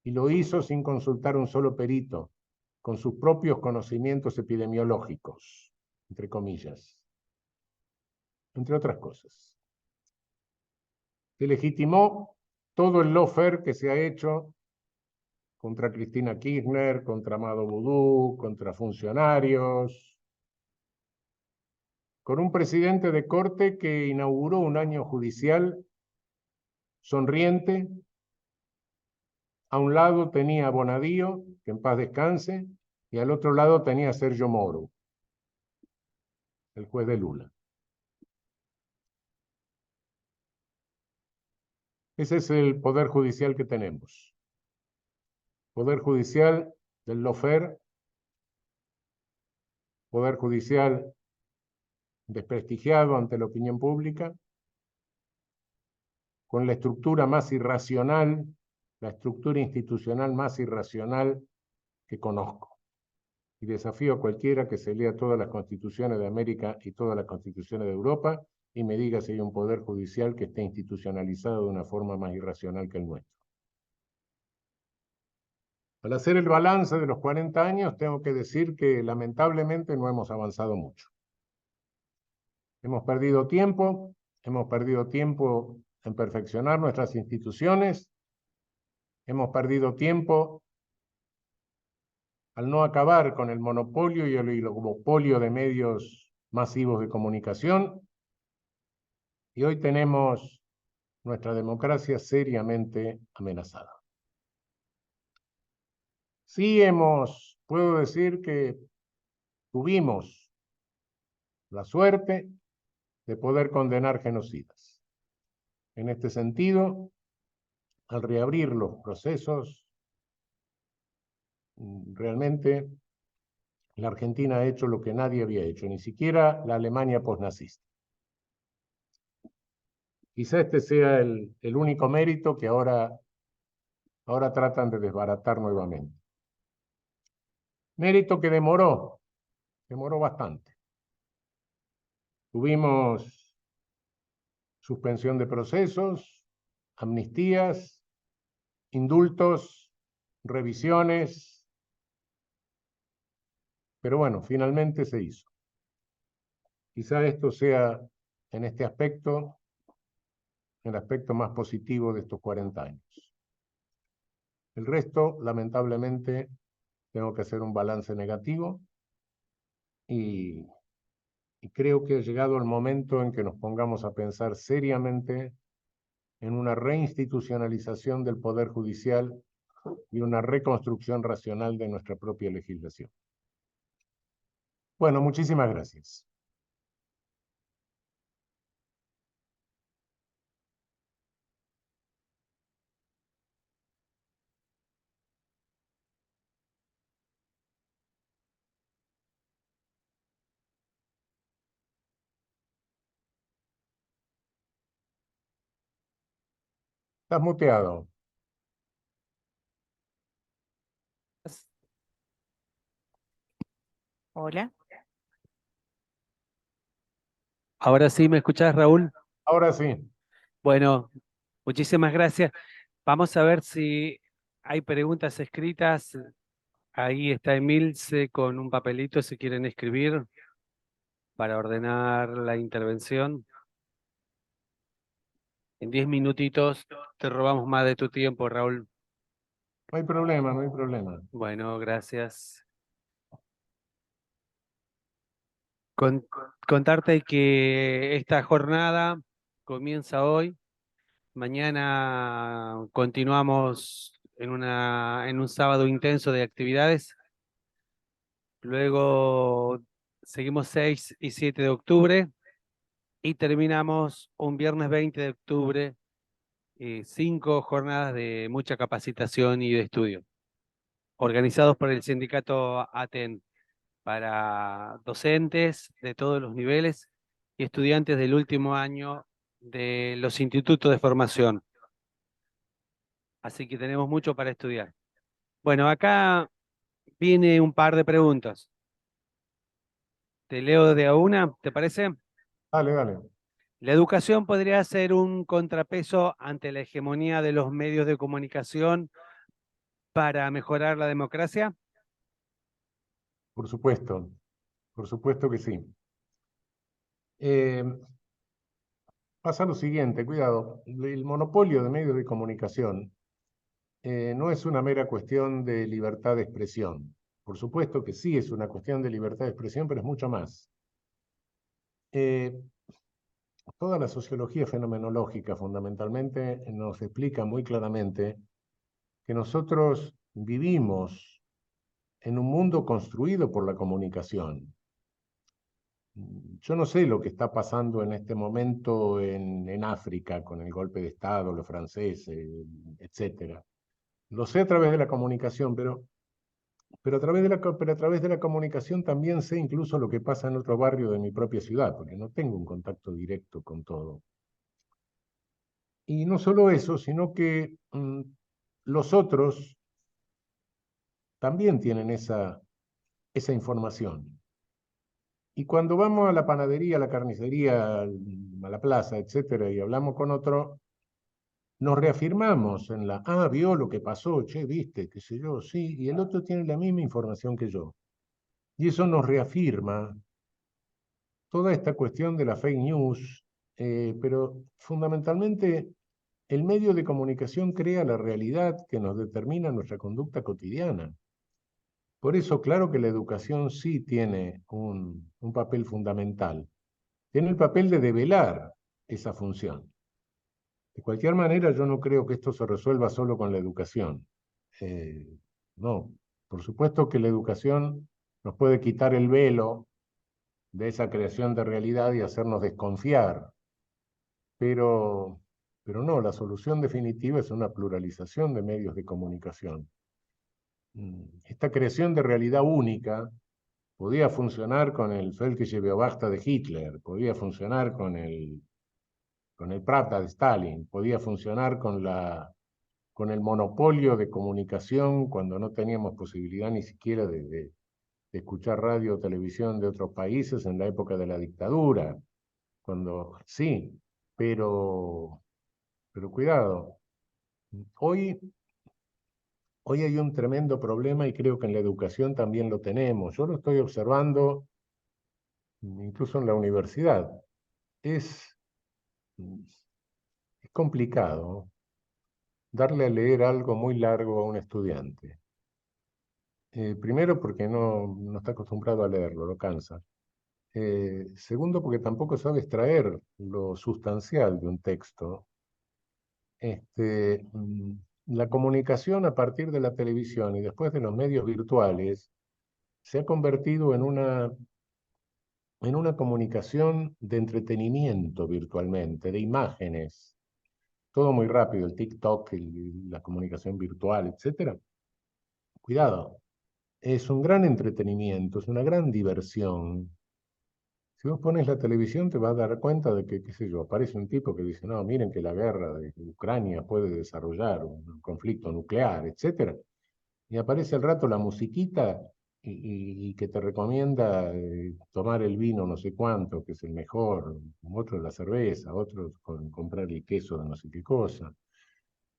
Y lo hizo sin consultar un solo perito, con sus propios conocimientos epidemiológicos, entre comillas, entre otras cosas. Se legitimó todo el lawfare que se ha hecho contra Cristina Kirchner, contra Amado Boudou, contra funcionarios, con un presidente de corte que inauguró un año judicial sonriente. A un lado tenía a Bonadío, que en paz descanse, y al otro lado tenía a Sergio Moro, el juez de Lula. Ese es el poder judicial que tenemos. Poder judicial del lawfare, poder judicial desprestigiado ante la opinión pública, con la estructura más irracional, la estructura institucional más irracional que conozco. Y desafío a cualquiera que se lea todas las constituciones de América y todas las constituciones de Europa y me diga si hay un poder judicial que esté institucionalizado de una forma más irracional que el nuestro. Al hacer el balance de los 40 años, tengo que decir que lamentablemente no hemos avanzado mucho. Hemos perdido tiempo en perfeccionar nuestras instituciones, hemos perdido tiempo al no acabar con el monopolio y el oligopolio de medios masivos de comunicación, y hoy tenemos nuestra democracia seriamente amenazada. Sí puedo decir que tuvimos la suerte de poder condenar genocidas. En este sentido, al reabrir los procesos, realmente la Argentina ha hecho lo que nadie había hecho, ni siquiera la Alemania posnazista. Quizá este sea el único mérito que ahora tratan de desbaratar nuevamente. Mérito que demoró bastante. Tuvimos suspensión de procesos, amnistías, indultos, revisiones, pero bueno, finalmente se hizo. Quizá esto sea, en este aspecto, el aspecto más positivo de estos 40 años. El resto, lamentablemente, tengo que hacer un balance negativo y creo que ha llegado el momento en que nos pongamos a pensar seriamente en una reinstitucionalización del Poder Judicial y una reconstrucción racional de nuestra propia legislación. Bueno, muchísimas gracias. Estás muteado. Hola. Ahora sí, ¿me escuchás, Raúl? Ahora sí. Bueno, muchísimas gracias. Vamos a ver si hay preguntas escritas. Ahí está Emilce con un papelito si quieren escribir para ordenar la intervención. En 10 minutitos te robamos más de tu tiempo, Raúl. No hay problema, no hay problema. Bueno, gracias. Contarte que esta jornada comienza hoy. Mañana continuamos en un sábado intenso de actividades. Luego seguimos 6 y 7 de octubre y terminamos un viernes 20 de octubre, 5 jornadas de mucha capacitación y de estudio, organizados por el sindicato ATEN para docentes de todos los niveles y estudiantes del último año de los institutos de formación. Así que tenemos mucho para estudiar. Bueno, acá viene un par de preguntas. Te leo de a una, ¿te parece? Dale, dale. ¿La educación podría ser un contrapeso ante la hegemonía de los medios de comunicación para mejorar la democracia? Por supuesto que sí. Pasa lo siguiente, cuidado, el monopolio de medios de comunicación no es una mera cuestión de libertad de expresión. Por supuesto que sí es una cuestión de libertad de expresión, pero es mucho más. Toda la sociología fenomenológica fundamentalmente nos explica muy claramente que nosotros vivimos en un mundo construido por la comunicación. Yo no sé lo que está pasando en este momento en África con el golpe de Estado, los franceses, etc. Lo sé a través de la comunicación, pero a través de la comunicación también sé incluso lo que pasa en otro barrio de mi propia ciudad, porque no tengo un contacto directo con todo. Y no solo eso, sino que los otros también tienen esa información. Y cuando vamos a la panadería, a la carnicería, al a la plaza, etcétera, y hablamos con otro, nos reafirmamos en vio lo que pasó, che, viste, qué sé yo, sí, y el otro tiene la misma información que yo. Y eso nos reafirma toda esta cuestión de la fake news, pero fundamentalmente el medio de comunicación crea la realidad que nos determina nuestra conducta cotidiana. Por eso, claro que la educación sí tiene un papel fundamental. Tiene el papel de develar esa función. De cualquier manera, yo no creo que esto se resuelva solo con la educación. Eh, no, por supuesto que la educación nos puede quitar el velo de esa creación de realidad y hacernos desconfiar, pero, pero no, la solución definitiva es una pluralización de medios de comunicación. Esta creación de realidad única podía funcionar con el Völkische Beobachter de Hitler, podía funcionar con el Pravda de Stalin, podía funcionar con el monopolio de comunicación cuando no teníamos posibilidad ni siquiera de escuchar radio o televisión de otros países en la época de la dictadura, cuando sí, pero cuidado, hoy, hoy hay un tremendo problema y creo que en la educación también lo tenemos. Yo lo estoy observando incluso en la universidad. Es, es complicado darle a leer algo muy largo a un estudiante. Primero porque no está acostumbrado a leerlo, lo cansa. Segundo porque tampoco sabe extraer lo sustancial de un texto. La comunicación a partir de la televisión y después de los medios virtuales se ha convertido en una comunicación de entretenimiento virtualmente, de imágenes, todo muy rápido, el TikTok, la comunicación virtual, etcétera. Cuidado, es un gran entretenimiento, es una gran diversión. Si vos pones la televisión te vas a dar cuenta de que, qué sé yo, aparece un tipo que dice, no, miren que la guerra de Ucrania puede desarrollar un conflicto nuclear, etcétera. Y aparece al rato la musiquita y que te recomienda tomar el vino no sé cuánto, que es el mejor, otro la cerveza, otro comprar el queso de no sé qué cosa.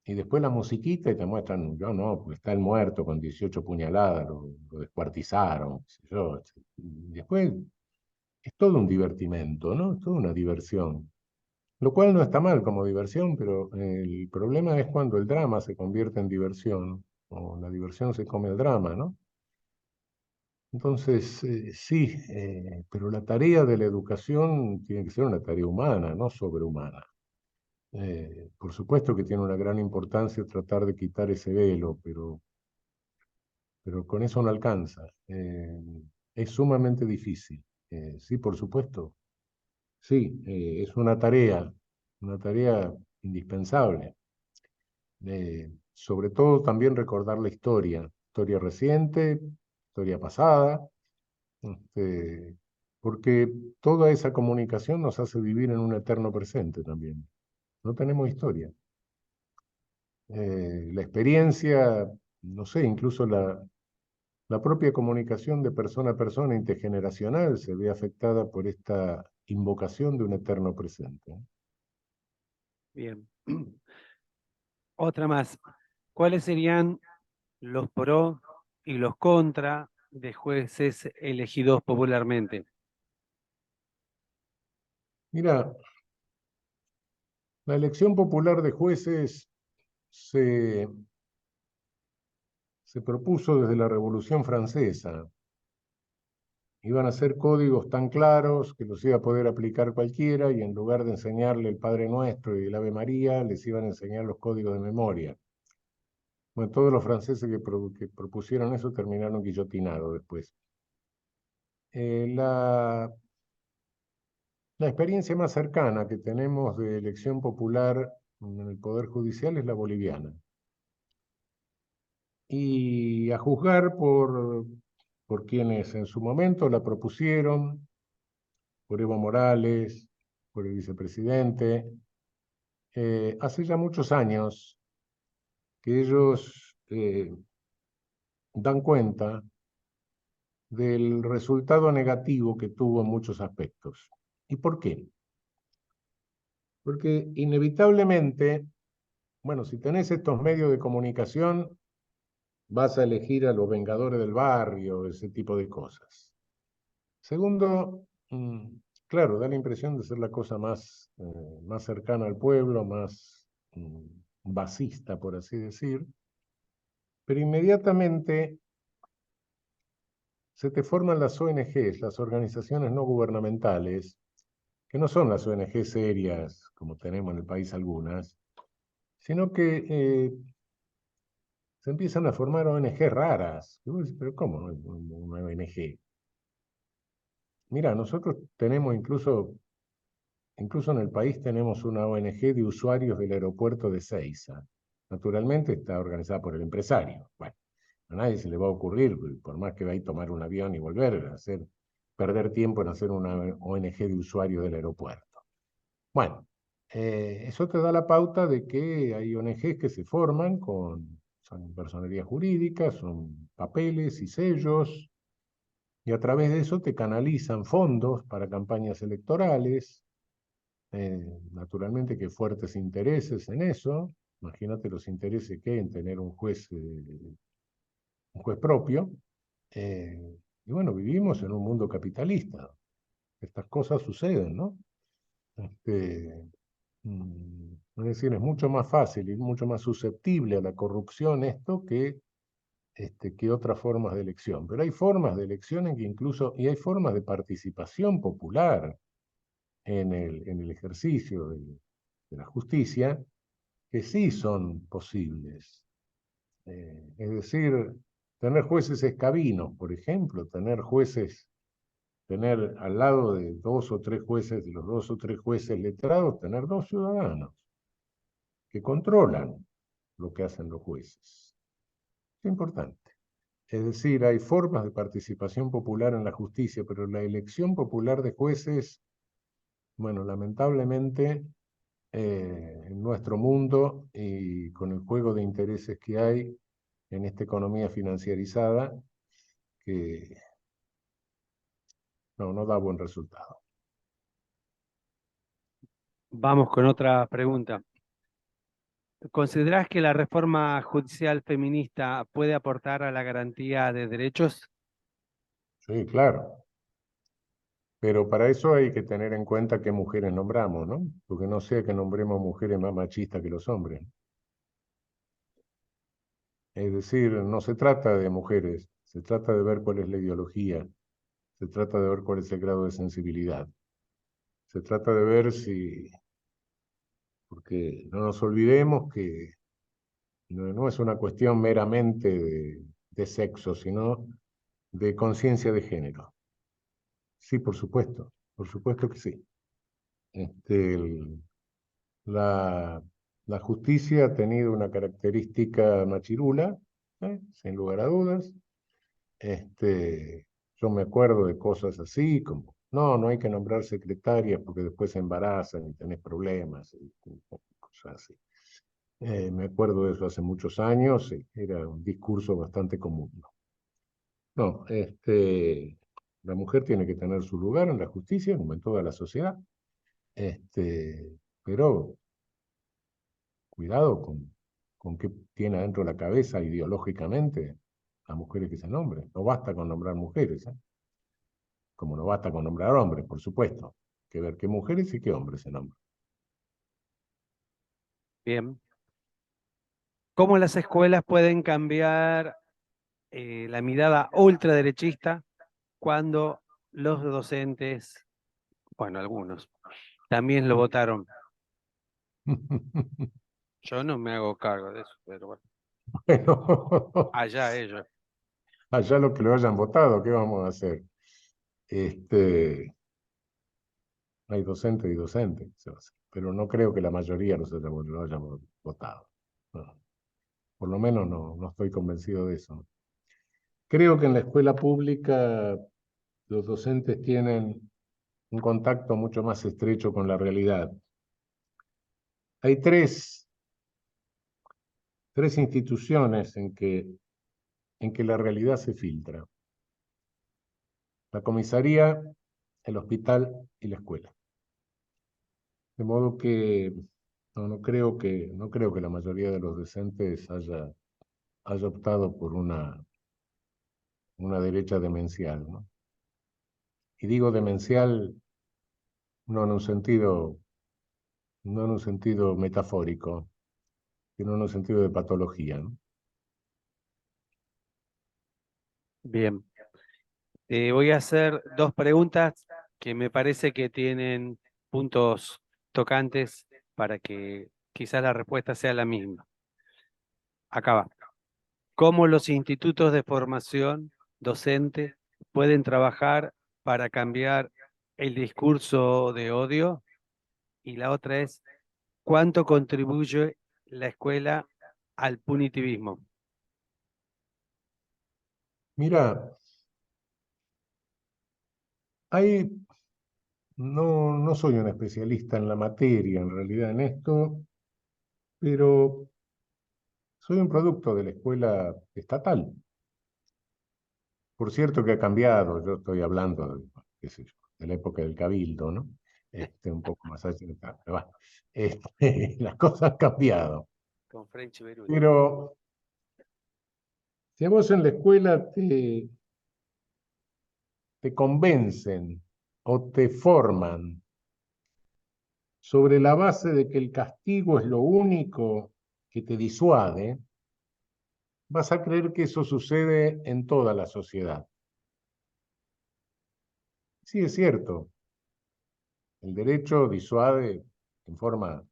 Y después la musiquita y te muestran, yo no, porque está el muerto con 18 puñaladas, lo descuartizaron, qué sé yo. Y después es todo un divertimento, ¿no? Es toda una diversión. Lo cual no está mal como diversión, pero el problema es cuando el drama se convierte en diversión, o la diversión se come el drama, ¿no? Entonces, sí, pero la tarea de la educación tiene que ser una tarea humana, no sobrehumana. Por supuesto que tiene una gran importancia tratar de quitar ese velo, pero con eso no alcanza. Es sumamente difícil. Sí, por supuesto. Sí, es una tarea indispensable. Sobre todo también recordar la historia reciente, historia pasada, este, porque toda esa comunicación nos hace vivir en un eterno presente también. No tenemos historia. La experiencia, no sé, incluso la propia comunicación de persona a persona intergeneracional se ve afectada por esta invocación de un eterno presente. Bien. Otra más. ¿Cuáles serían los pro y los contra de jueces elegidos popularmente? Mira, la elección popular de jueces se, se propuso desde la Revolución Francesa. Iban a ser códigos tan claros que los iba a poder aplicar cualquiera y en lugar de enseñarle el Padre Nuestro y el Ave María, les iban a enseñar los códigos de memoria. Bueno, todos los franceses que propusieron eso terminaron guillotinados después. La experiencia más cercana que tenemos de elección popular en el Poder Judicial es la boliviana. Y a juzgar por quienes en su momento la propusieron, por Evo Morales, por el vicepresidente, hace ya muchos años que ellos dan cuenta del resultado negativo que tuvo en muchos aspectos. ¿Y por qué? Porque inevitablemente, bueno, si tenés estos medios de comunicación, vas a elegir a los vengadores del barrio, ese tipo de cosas. Segundo, claro, da la impresión de ser la cosa más cercana al pueblo, más basista, por así decir, pero inmediatamente se te forman las ONGs, las organizaciones no gubernamentales, que no son las ONG serias, como tenemos en el país algunas, sino que se empiezan a formar ONG raras. Y vos decís, pero ¿cómo una ONG? Mira, nosotros tenemos incluso en el país tenemos una ONG de usuarios del aeropuerto de Seiza. Naturalmente está organizada por el empresario. Bueno, a nadie se le va a ocurrir, por más que vaya a tomar un avión y volver, perder tiempo en hacer una ONG de usuarios del aeropuerto. Bueno, eso te da la pauta de que hay ONGs que se forman son personería jurídica, son papeles y sellos, y a través de eso te canalizan fondos para campañas electorales, naturalmente que fuertes intereses en eso. Imagínate los intereses que hay en tener un juez propio. Y bueno, vivimos en un mundo capitalista. Estas cosas suceden, ¿no? Este, es decir, es mucho más fácil y mucho más susceptible a la corrupción esto que otras formas de elección. Pero hay formas de elección en que incluso, y hay formas de participación popular en el ejercicio de la justicia, que sí son posibles. Es decir, tener jueces escabinos, por ejemplo, tener al lado de dos o tres jueces, de los dos o tres jueces letrados, tener dos ciudadanos que controlan lo que hacen los jueces. Es importante. Es decir, hay formas de participación popular en la justicia, pero la elección popular de jueces, bueno, lamentablemente, en nuestro mundo y con el juego de intereses que hay en esta economía financiarizada, que no da buen resultado. Vamos con otra pregunta. ¿Considerás que la reforma judicial feminista puede aportar a la garantía de derechos? Sí, claro. Pero para eso hay que tener en cuenta qué mujeres nombramos, ¿no? Porque no sea que nombremos mujeres más machistas que los hombres. Es decir, no se trata de mujeres, se trata de ver cuál es la ideología, se trata de ver cuál es el grado de sensibilidad, se trata de ver porque no nos olvidemos que no es una cuestión meramente de sexo, sino de conciencia de género. Sí, por supuesto que sí. Este, la, la justicia ha tenido una característica machirula, sin lugar a dudas. Yo me acuerdo de cosas así, como, no hay que nombrar secretarias porque después se embarazan y tenés problemas, y cosas así. Me acuerdo de eso hace muchos años, era un discurso bastante común. No, la mujer tiene que tener su lugar en la justicia, como en toda la sociedad, pero cuidado con qué tiene adentro la cabeza ideológicamente las mujeres que se nombren. No basta con nombrar mujeres, como no basta con nombrar hombres, por supuesto. Hay que ver qué mujeres y qué hombres se nombran. Bien. ¿Cómo las escuelas pueden cambiar la mirada ultraderechista cuando los docentes, bueno, algunos, también lo votaron? Yo no me hago cargo de eso, pero bueno, Bueno, allá ellos. allá los que lo hayan votado, ¿qué vamos a hacer? Este, Hay docentes y docentes, pero no creo que la mayoría lo hayamos votado. No, por lo menos no estoy convencido de eso. Creo que en la escuela pública los docentes tienen un contacto mucho más estrecho con la realidad. Hay tres instituciones en que la realidad se filtra: la comisaría, el hospital y la escuela. De modo que no creo que la mayoría de los docentes haya optado por una derecha demencial, ¿no? Y digo demencial no en un sentido, no en un sentido metafórico, sino en un sentido de patología, ¿no? Bien. Voy a hacer dos preguntas que me parece que tienen puntos tocantes para que quizás la respuesta sea la misma. Acá va. ¿Cómo los institutos de formación docente pueden trabajar para cambiar el discurso de odio? Y la otra es, ¿cuánto contribuye la escuela al punitivismo? Mira, hay, no soy un especialista en la materia, en realidad, en esto, pero soy un producto de la escuela estatal. Por cierto que ha cambiado, yo estoy hablando de, qué sé yo, de la época del Cabildo, ¿no? Un poco más allá, pero va. Las cosas han cambiado. Con French Beruti. Pero si a vos en la escuela te convencen o te forman sobre la base de que el castigo es lo único que te disuade, vas a creer que eso sucede en toda la sociedad. Sí, es cierto, el derecho disuade en forma,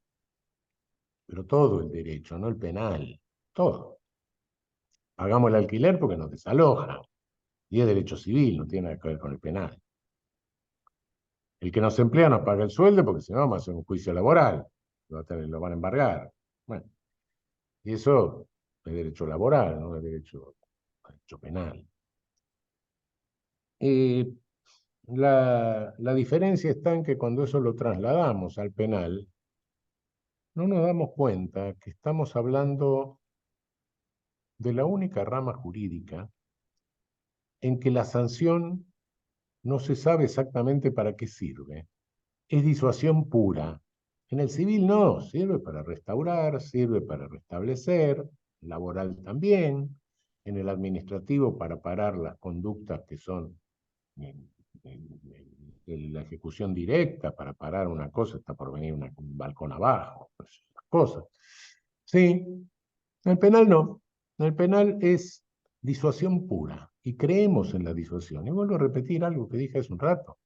pero todo el derecho, no el penal, todo. Pagamos el alquiler porque nos desaloja, y es derecho civil, no tiene nada que ver con el penal. El que nos emplea nos paga el sueldo porque si no vamos a hacer un juicio laboral, lo van a embargar. Bueno, y eso es derecho laboral, no es derecho penal. La diferencia está en que cuando eso lo trasladamos al penal, no nos damos cuenta que estamos hablando de la única rama jurídica en que la sanción no se sabe exactamente para qué sirve. Es disuasión pura. En el civil no, sirve para restaurar, sirve para restablecer, laboral también, en el administrativo para parar las conductas que son la ejecución directa, para parar una cosa, está por venir un balcón abajo, pues, las cosas. Sí, en el penal no. En el penal es disuasión pura y creemos en la disuasión. Y vuelvo a repetir algo que dije hace un rato.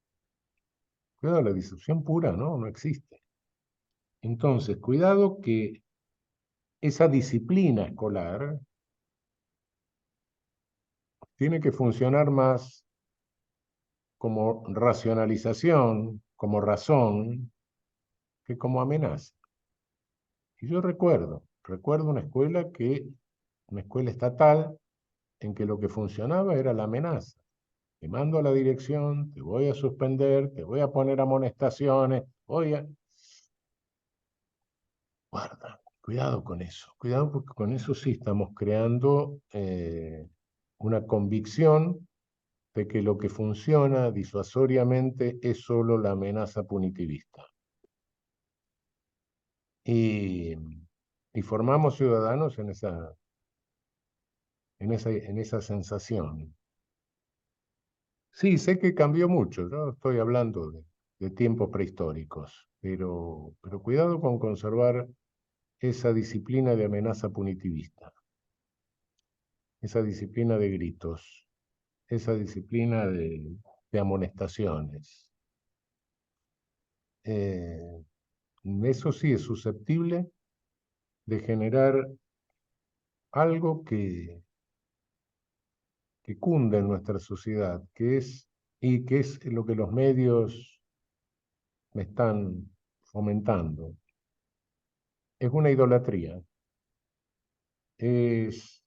Cuidado, la disuasión pura no existe. Entonces, cuidado que esa disciplina escolar tiene que funcionar más como racionalización, como razón, que como amenaza. Y yo recuerdo una escuela estatal, en que lo que funcionaba era la amenaza. Te mando a la dirección, te voy a suspender, te voy a poner amonestaciones, Guarda, cuidado con eso, cuidado porque con eso sí estamos creando una convicción de que lo que funciona disuasoriamente es solo la amenaza punitivista. Y, y formamos ciudadanos en esa sensación. Sí, sé que cambió mucho, yo estoy hablando de tiempos prehistóricos, pero cuidado con conservar esa disciplina de amenaza punitivista, esa disciplina de gritos, esa disciplina de amonestaciones. Eso sí es susceptible de generar algo que cunde en nuestra sociedad, que es lo que los medios me están fomentando. Es una idolatría, es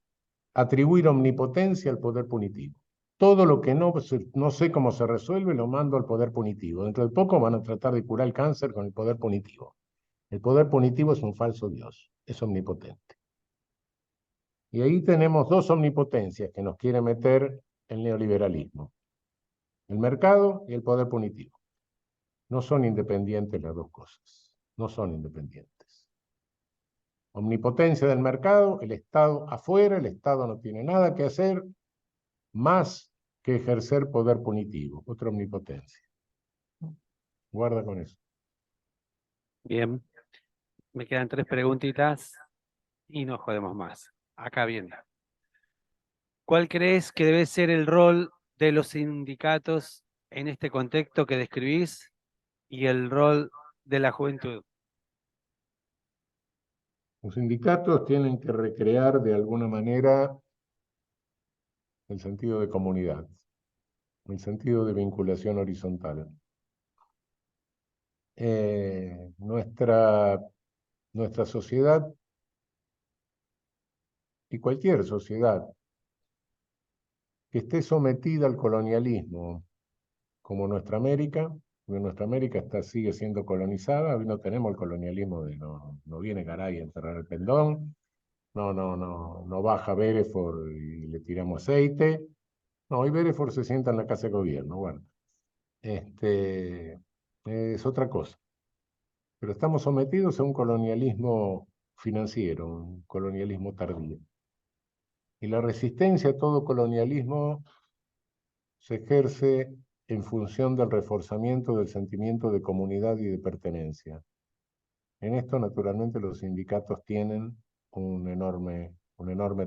atribuir omnipotencia al poder punitivo. Todo lo que no sé cómo se resuelve lo mando al poder punitivo. Dentro de poco van a tratar de curar el cáncer con el poder punitivo. El poder punitivo es un falso Dios, es omnipotente. Y ahí tenemos dos omnipotencias que nos quiere meter el neoliberalismo. El mercado y el poder punitivo. No son independientes las dos cosas. no son independientes. Omnipotencia del mercado, el Estado afuera, el Estado no tiene nada que hacer más que ejercer poder punitivo, otra omnipotencia. Guarda con eso. Bien, me quedan 3 preguntitas y no jodemos más. Acá viene. ¿Cuál crees que debe ser el rol de los sindicatos en este contexto que describís y el rol de la juventud? Los sindicatos tienen que recrear de alguna manera el sentido de comunidad, el sentido de vinculación horizontal. Nuestra sociedad y cualquier sociedad que esté sometida al colonialismo, como nuestra América, porque nuestra América sigue siendo colonizada, hoy no tenemos el colonialismo de no viene Garay a enterrar el pendón, no baja Bereford y le tiramos aceite, no, hoy Bereford se sienta en la Casa de Gobierno, bueno, es otra cosa, pero estamos sometidos a un colonialismo financiero, un colonialismo tardío. Y la resistencia a todo colonialismo se ejerce en función del reforzamiento del sentimiento de comunidad y de pertenencia. En esto, naturalmente, los sindicatos tienen una enorme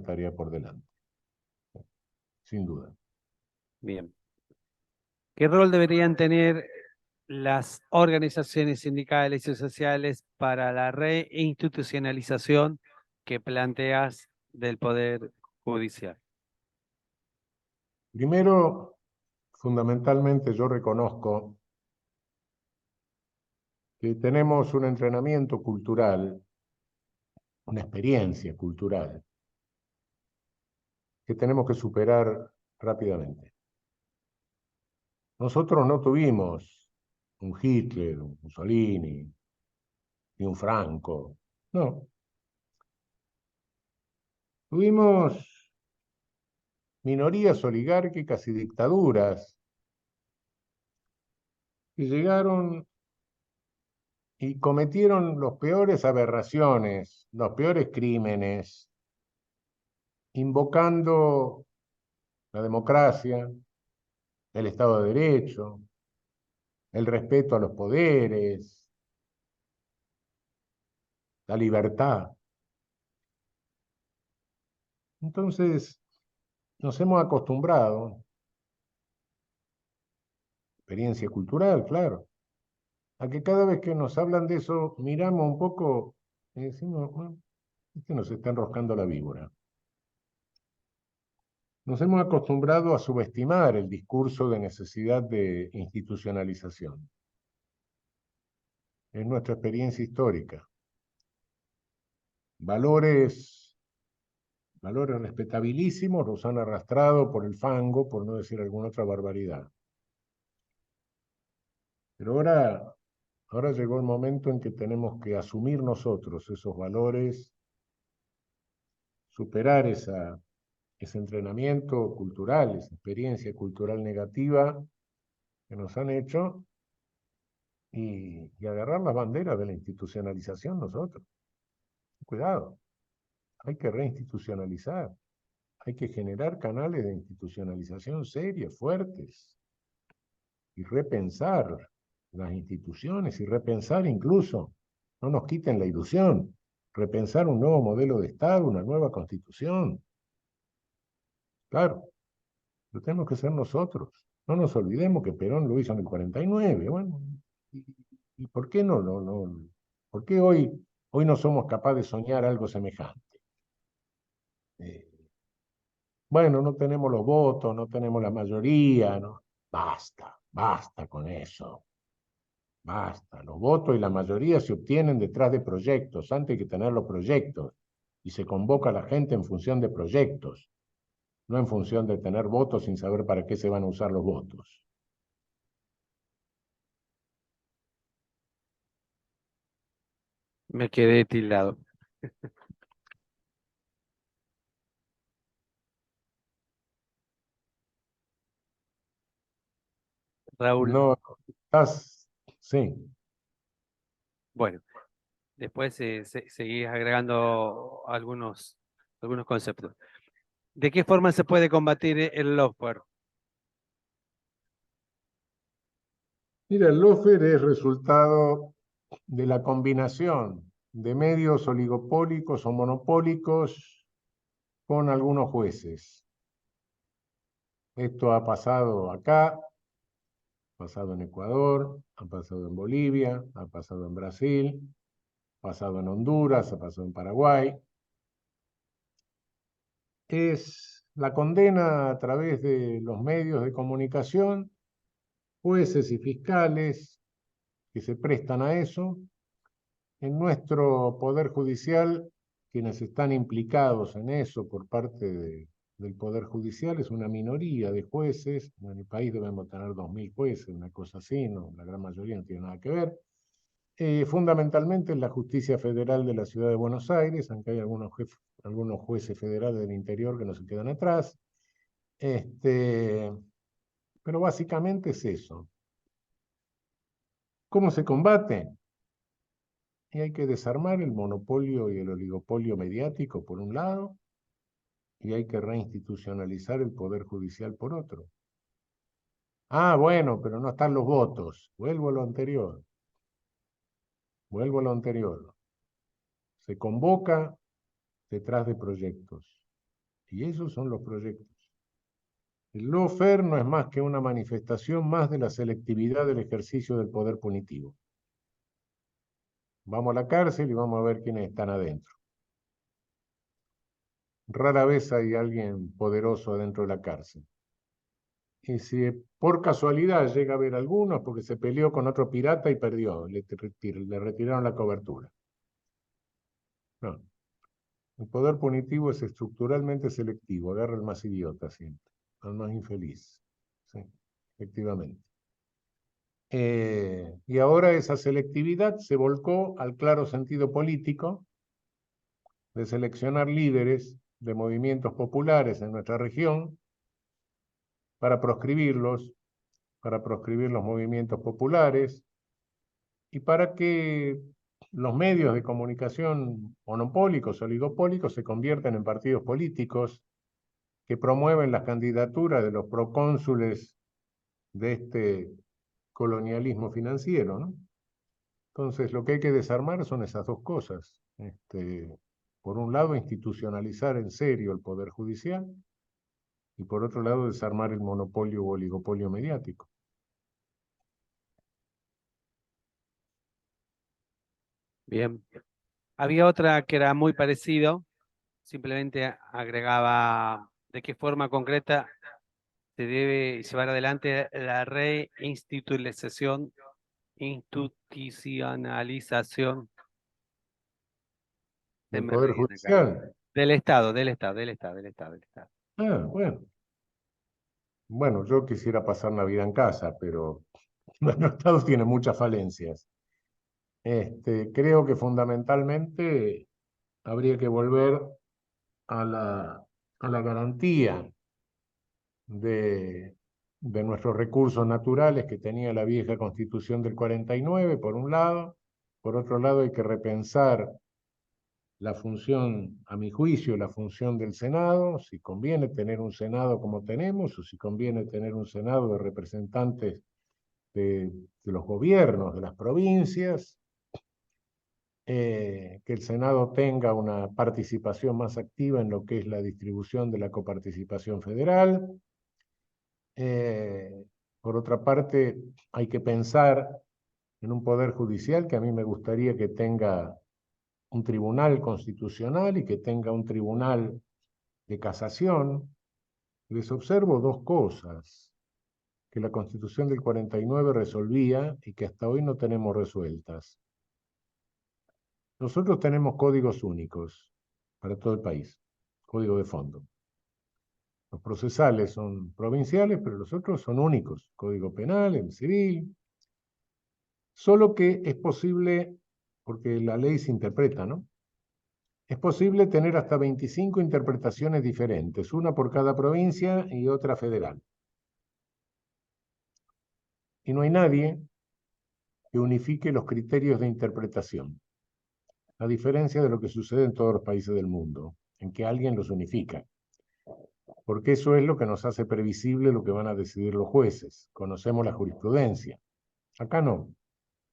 tarea por delante, sin duda. Bien. ¿Qué rol deberían tener las organizaciones sindicales y sociales para la reinstitucionalización que planteas del Poder Judicial? Primero, fundamentalmente, yo reconozco que tenemos un entrenamiento cultural, una experiencia cultural, que tenemos que superar rápidamente. Nosotros no tuvimos un Hitler, un Mussolini, ni un Franco, no. Tuvimos minorías oligárquicas y dictaduras que llegaron y cometieron los peores aberraciones, los peores crímenes, invocando la democracia, el Estado de Derecho, el respeto a los poderes, la libertad. Entonces, nos hemos acostumbrado, experiencia cultural, claro, a que cada vez que nos hablan de eso, miramos un poco y decimos, bueno, nos está enroscando la víbora. Nos hemos acostumbrado a subestimar el discurso de necesidad de institucionalización. Es nuestra experiencia histórica. Valores respetabilísimos los han arrastrado por el fango, por no decir alguna otra barbaridad. Pero ahora llegó el momento en que tenemos que asumir nosotros esos valores, superar ese entrenamiento cultural, esa experiencia cultural negativa que nos han hecho y agarrar las banderas de la institucionalización nosotros. Cuidado, hay que reinstitucionalizar, hay que generar canales de institucionalización serios, fuertes, y repensar las instituciones y repensar incluso, no nos quiten la ilusión, repensar un nuevo modelo de Estado, una nueva constitución. Claro, lo tenemos que hacer nosotros. No nos olvidemos que Perón lo hizo en el 49. Bueno, ¿y por qué no? ¿Por qué hoy no somos capaces de soñar algo semejante? Bueno, no tenemos los votos, no tenemos la mayoría, ¿no? Basta con eso. Basta. Los votos y la mayoría se obtienen detrás de proyectos. Antes hay que tener los proyectos. Y se convoca a la gente en función de proyectos, no en función de tener votos sin saber para qué se van a usar los votos. Me quedé tildado. Raúl, No, estás, sí. bueno, después seguís agregando algunos conceptos. ¿De qué forma se puede combatir el lawfare? Mira, el lawfare es resultado de la combinación de medios oligopólicos o monopólicos con algunos jueces. Esto ha pasado acá, ha pasado en Ecuador, ha pasado en Bolivia, ha pasado en Brasil, ha pasado en Honduras, ha pasado en Paraguay. Es la condena a través de los medios de comunicación, jueces y fiscales que se prestan a eso. En nuestro Poder Judicial, quienes están implicados en eso por parte del Poder Judicial es una minoría de jueces. En el país debemos tener 2000 jueces, una cosa así, no, la gran mayoría no tiene nada que ver. Fundamentalmente en la Justicia Federal de la Ciudad de Buenos Aires, aunque hay algunos jueces federales del interior que no se quedan atrás. Pero básicamente es eso. ¿Cómo se combate? Y hay que desarmar el monopolio y el oligopolio mediático por un lado, y hay que reinstitucionalizar el Poder Judicial por otro. Ah, bueno, pero no están los votos. Vuelvo a lo anterior. Vuelvo a lo anterior. Se convoca detrás de proyectos. Y esos son los proyectos. El lawfare no es más que una manifestación más de la selectividad del ejercicio del poder punitivo. Vamos a la cárcel y vamos a ver quiénes están adentro. Rara vez hay alguien poderoso adentro de la cárcel. Y si por casualidad llega a haber algunos, porque se peleó con otro pirata y perdió, le retiraron la cobertura. No. El poder punitivo es estructuralmente selectivo, agarra al más idiota siempre, al más infeliz. Sí, efectivamente. Y ahora esa selectividad se volcó al claro sentido político de seleccionar líderes de movimientos populares en nuestra región para proscribir los movimientos populares y para que los medios de comunicación monopólicos, oligopólicos, se conviertan en partidos políticos que promueven las candidaturas de los procónsules de este colonialismo financiero, ¿no? Entonces, lo que hay que desarmar son esas dos cosas. Por un lado, institucionalizar en serio el Poder Judicial y por otro lado, desarmar el monopolio o oligopolio mediático. Bien. Había otra que era muy parecido, simplemente agregaba de qué forma concreta se debe llevar adelante la institucionalización ¿El Poder Judicial? del Estado. Ah, bueno. Bueno, yo quisiera pasar Navidad en casa, pero nuestro Estado tiene muchas falencias. Creo que fundamentalmente habría que volver a la garantía de nuestros recursos naturales que tenía la vieja Constitución del 49, por un lado. Por otro lado, hay que repensar la función, a mi juicio, la función del Senado, si conviene tener un Senado como tenemos, o si conviene tener un Senado de representantes de los gobiernos, de las provincias, que el Senado tenga una participación más activa en lo que es la distribución de la coparticipación federal. Por otra parte, hay que pensar en un poder judicial que a mí me gustaría que tenga un tribunal constitucional y que tenga un tribunal de casación. Les observo dos cosas que la Constitución del 49 resolvía y que hasta hoy no tenemos resueltas. Nosotros tenemos códigos únicos para todo el país, código de fondo. Los procesales son provinciales, pero los otros son únicos, código penal, el civil. Solo que es posible, porque la ley se interpreta, ¿no? Es posible tener hasta 25 interpretaciones diferentes, una por cada provincia y otra federal. Y no hay nadie que unifique los criterios de interpretación. a diferencia de lo que sucede en todos los países del mundo, en que alguien los unifica. Porque eso es lo que nos hace previsible lo que van a decidir los jueces. Conocemos la jurisprudencia. Acá no.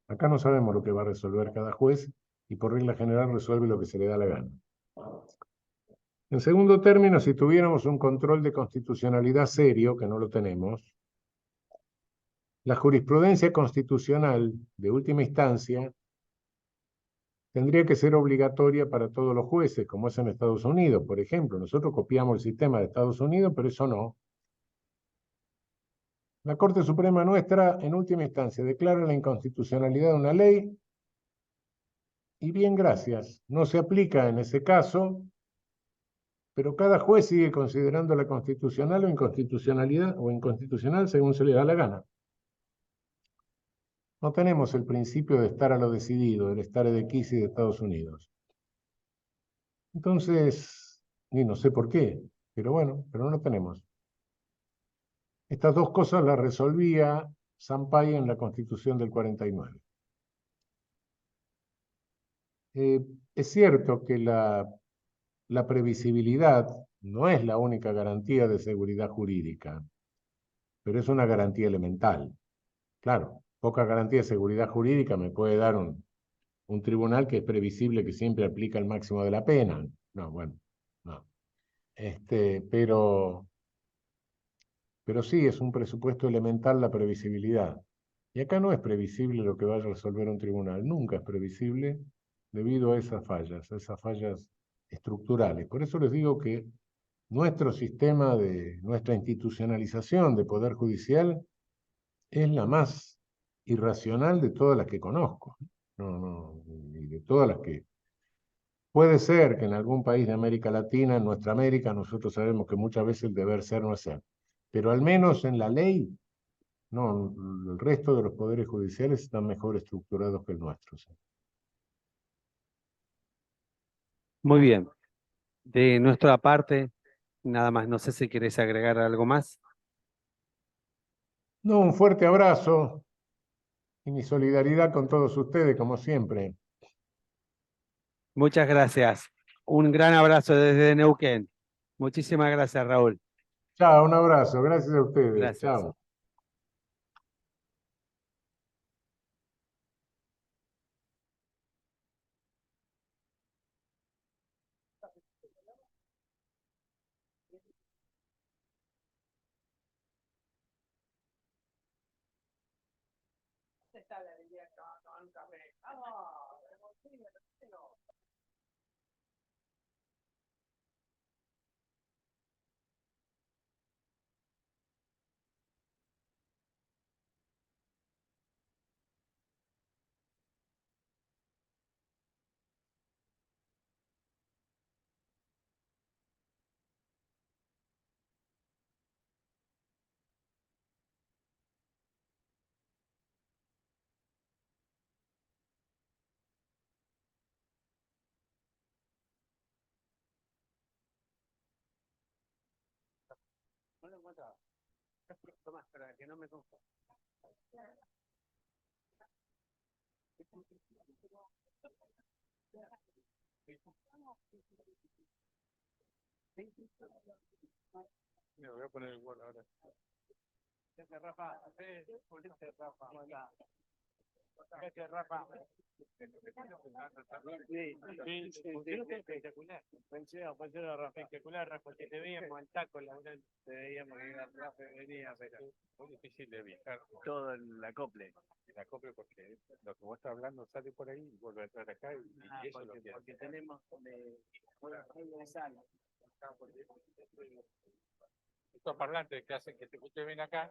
Acá no sabemos lo que va a resolver cada juez y por regla general resuelve lo que se le da la gana. En segundo término, si tuviéramos un control de constitucionalidad serio, que no lo tenemos, la jurisprudencia constitucional de última instancia tendría que ser obligatoria para todos los jueces, como es en Estados Unidos, por ejemplo. Nosotros copiamos el sistema de Estados Unidos, pero eso no. La Corte Suprema nuestra, en última instancia, declara la inconstitucionalidad de una ley y bien, gracias. No se aplica en ese caso, pero cada juez sigue considerándola constitucional o inconstitucionalidad o inconstitucional según se le da la gana. No tenemos el principio de estar a lo decidido, el stare decisis de Estados Unidos. Entonces, ni no sé por qué, pero bueno, pero no lo tenemos. Estas dos cosas las resolvía Sampaio en la Constitución del 49. Es cierto que la previsibilidad no es la única garantía de seguridad jurídica, pero es una garantía elemental. Claro, poca garantía de seguridad jurídica me puede dar un tribunal que es previsible que siempre aplica el máximo de la pena. No, bueno, no. Pero sí es un presupuesto elemental la previsibilidad. Y acá no es previsible lo que vaya a resolver un tribunal, nunca es previsible debido a esas fallas estructurales. Por eso les digo que nuestro sistema nuestra institucionalización de poder judicial es la más irracional de todas las que conozco. Y de todas las que... Puede ser que en algún país de América Latina, en nuestra América, nosotros sabemos que muchas veces el deber ser no es ser. Pero al menos en la ley, no, el resto de los poderes judiciales están mejor estructurados que el nuestro. ¿Sí? Muy bien. De nuestra parte, nada más. No sé si querés agregar algo más. No, un fuerte abrazo y mi solidaridad con todos ustedes, como siempre. Muchas gracias. Un gran abrazo desde Neuquén. Muchísimas gracias, Raúl. Chao, un abrazo. Gracias a ustedes. Gracias. Chao. No lo encontraba. Tomás, para que no me confunda. Me voy a poner el Word ahora. Rafa, Rafa, Rafa. Espectacular. Pensé Rafa, espectacular, Rafa, que te veíamos al taco, te veíamos que Rafa venía, pero Muy difícil de viajar. todo el acople. El acople porque lo que vos estás hablando sale por ahí y vuelve a entrar acá y eso lo quiero. Porque tenemos de sala. Estos parlantes que hacen que te escuche bien acá,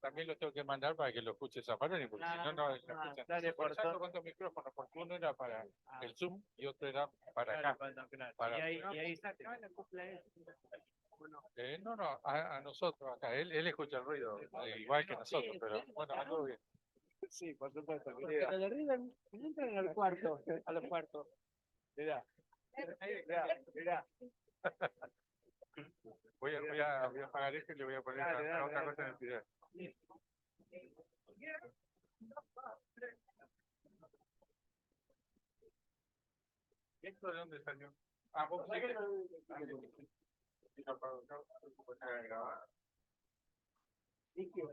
también los tengo que mandar para que lo escuches a Faroni, porque si no, no lo escuchan. Dale Por por eso ando con dos micrófonos, porque uno era para el Zoom y otro era para acá. Para- Y ahí está, la copla es. No, a nosotros acá. Él escucha el ruido, igual que nosotros, pero bueno, algo bien. Sí, por supuesto. Pero de River entran al cuarto, a los cuartos. Mirá. Mirá. Voy a apagar esto y le voy a poner a otra cosa en el video. ¿Esto de dónde salió? Ah, vos sí que... Sí, que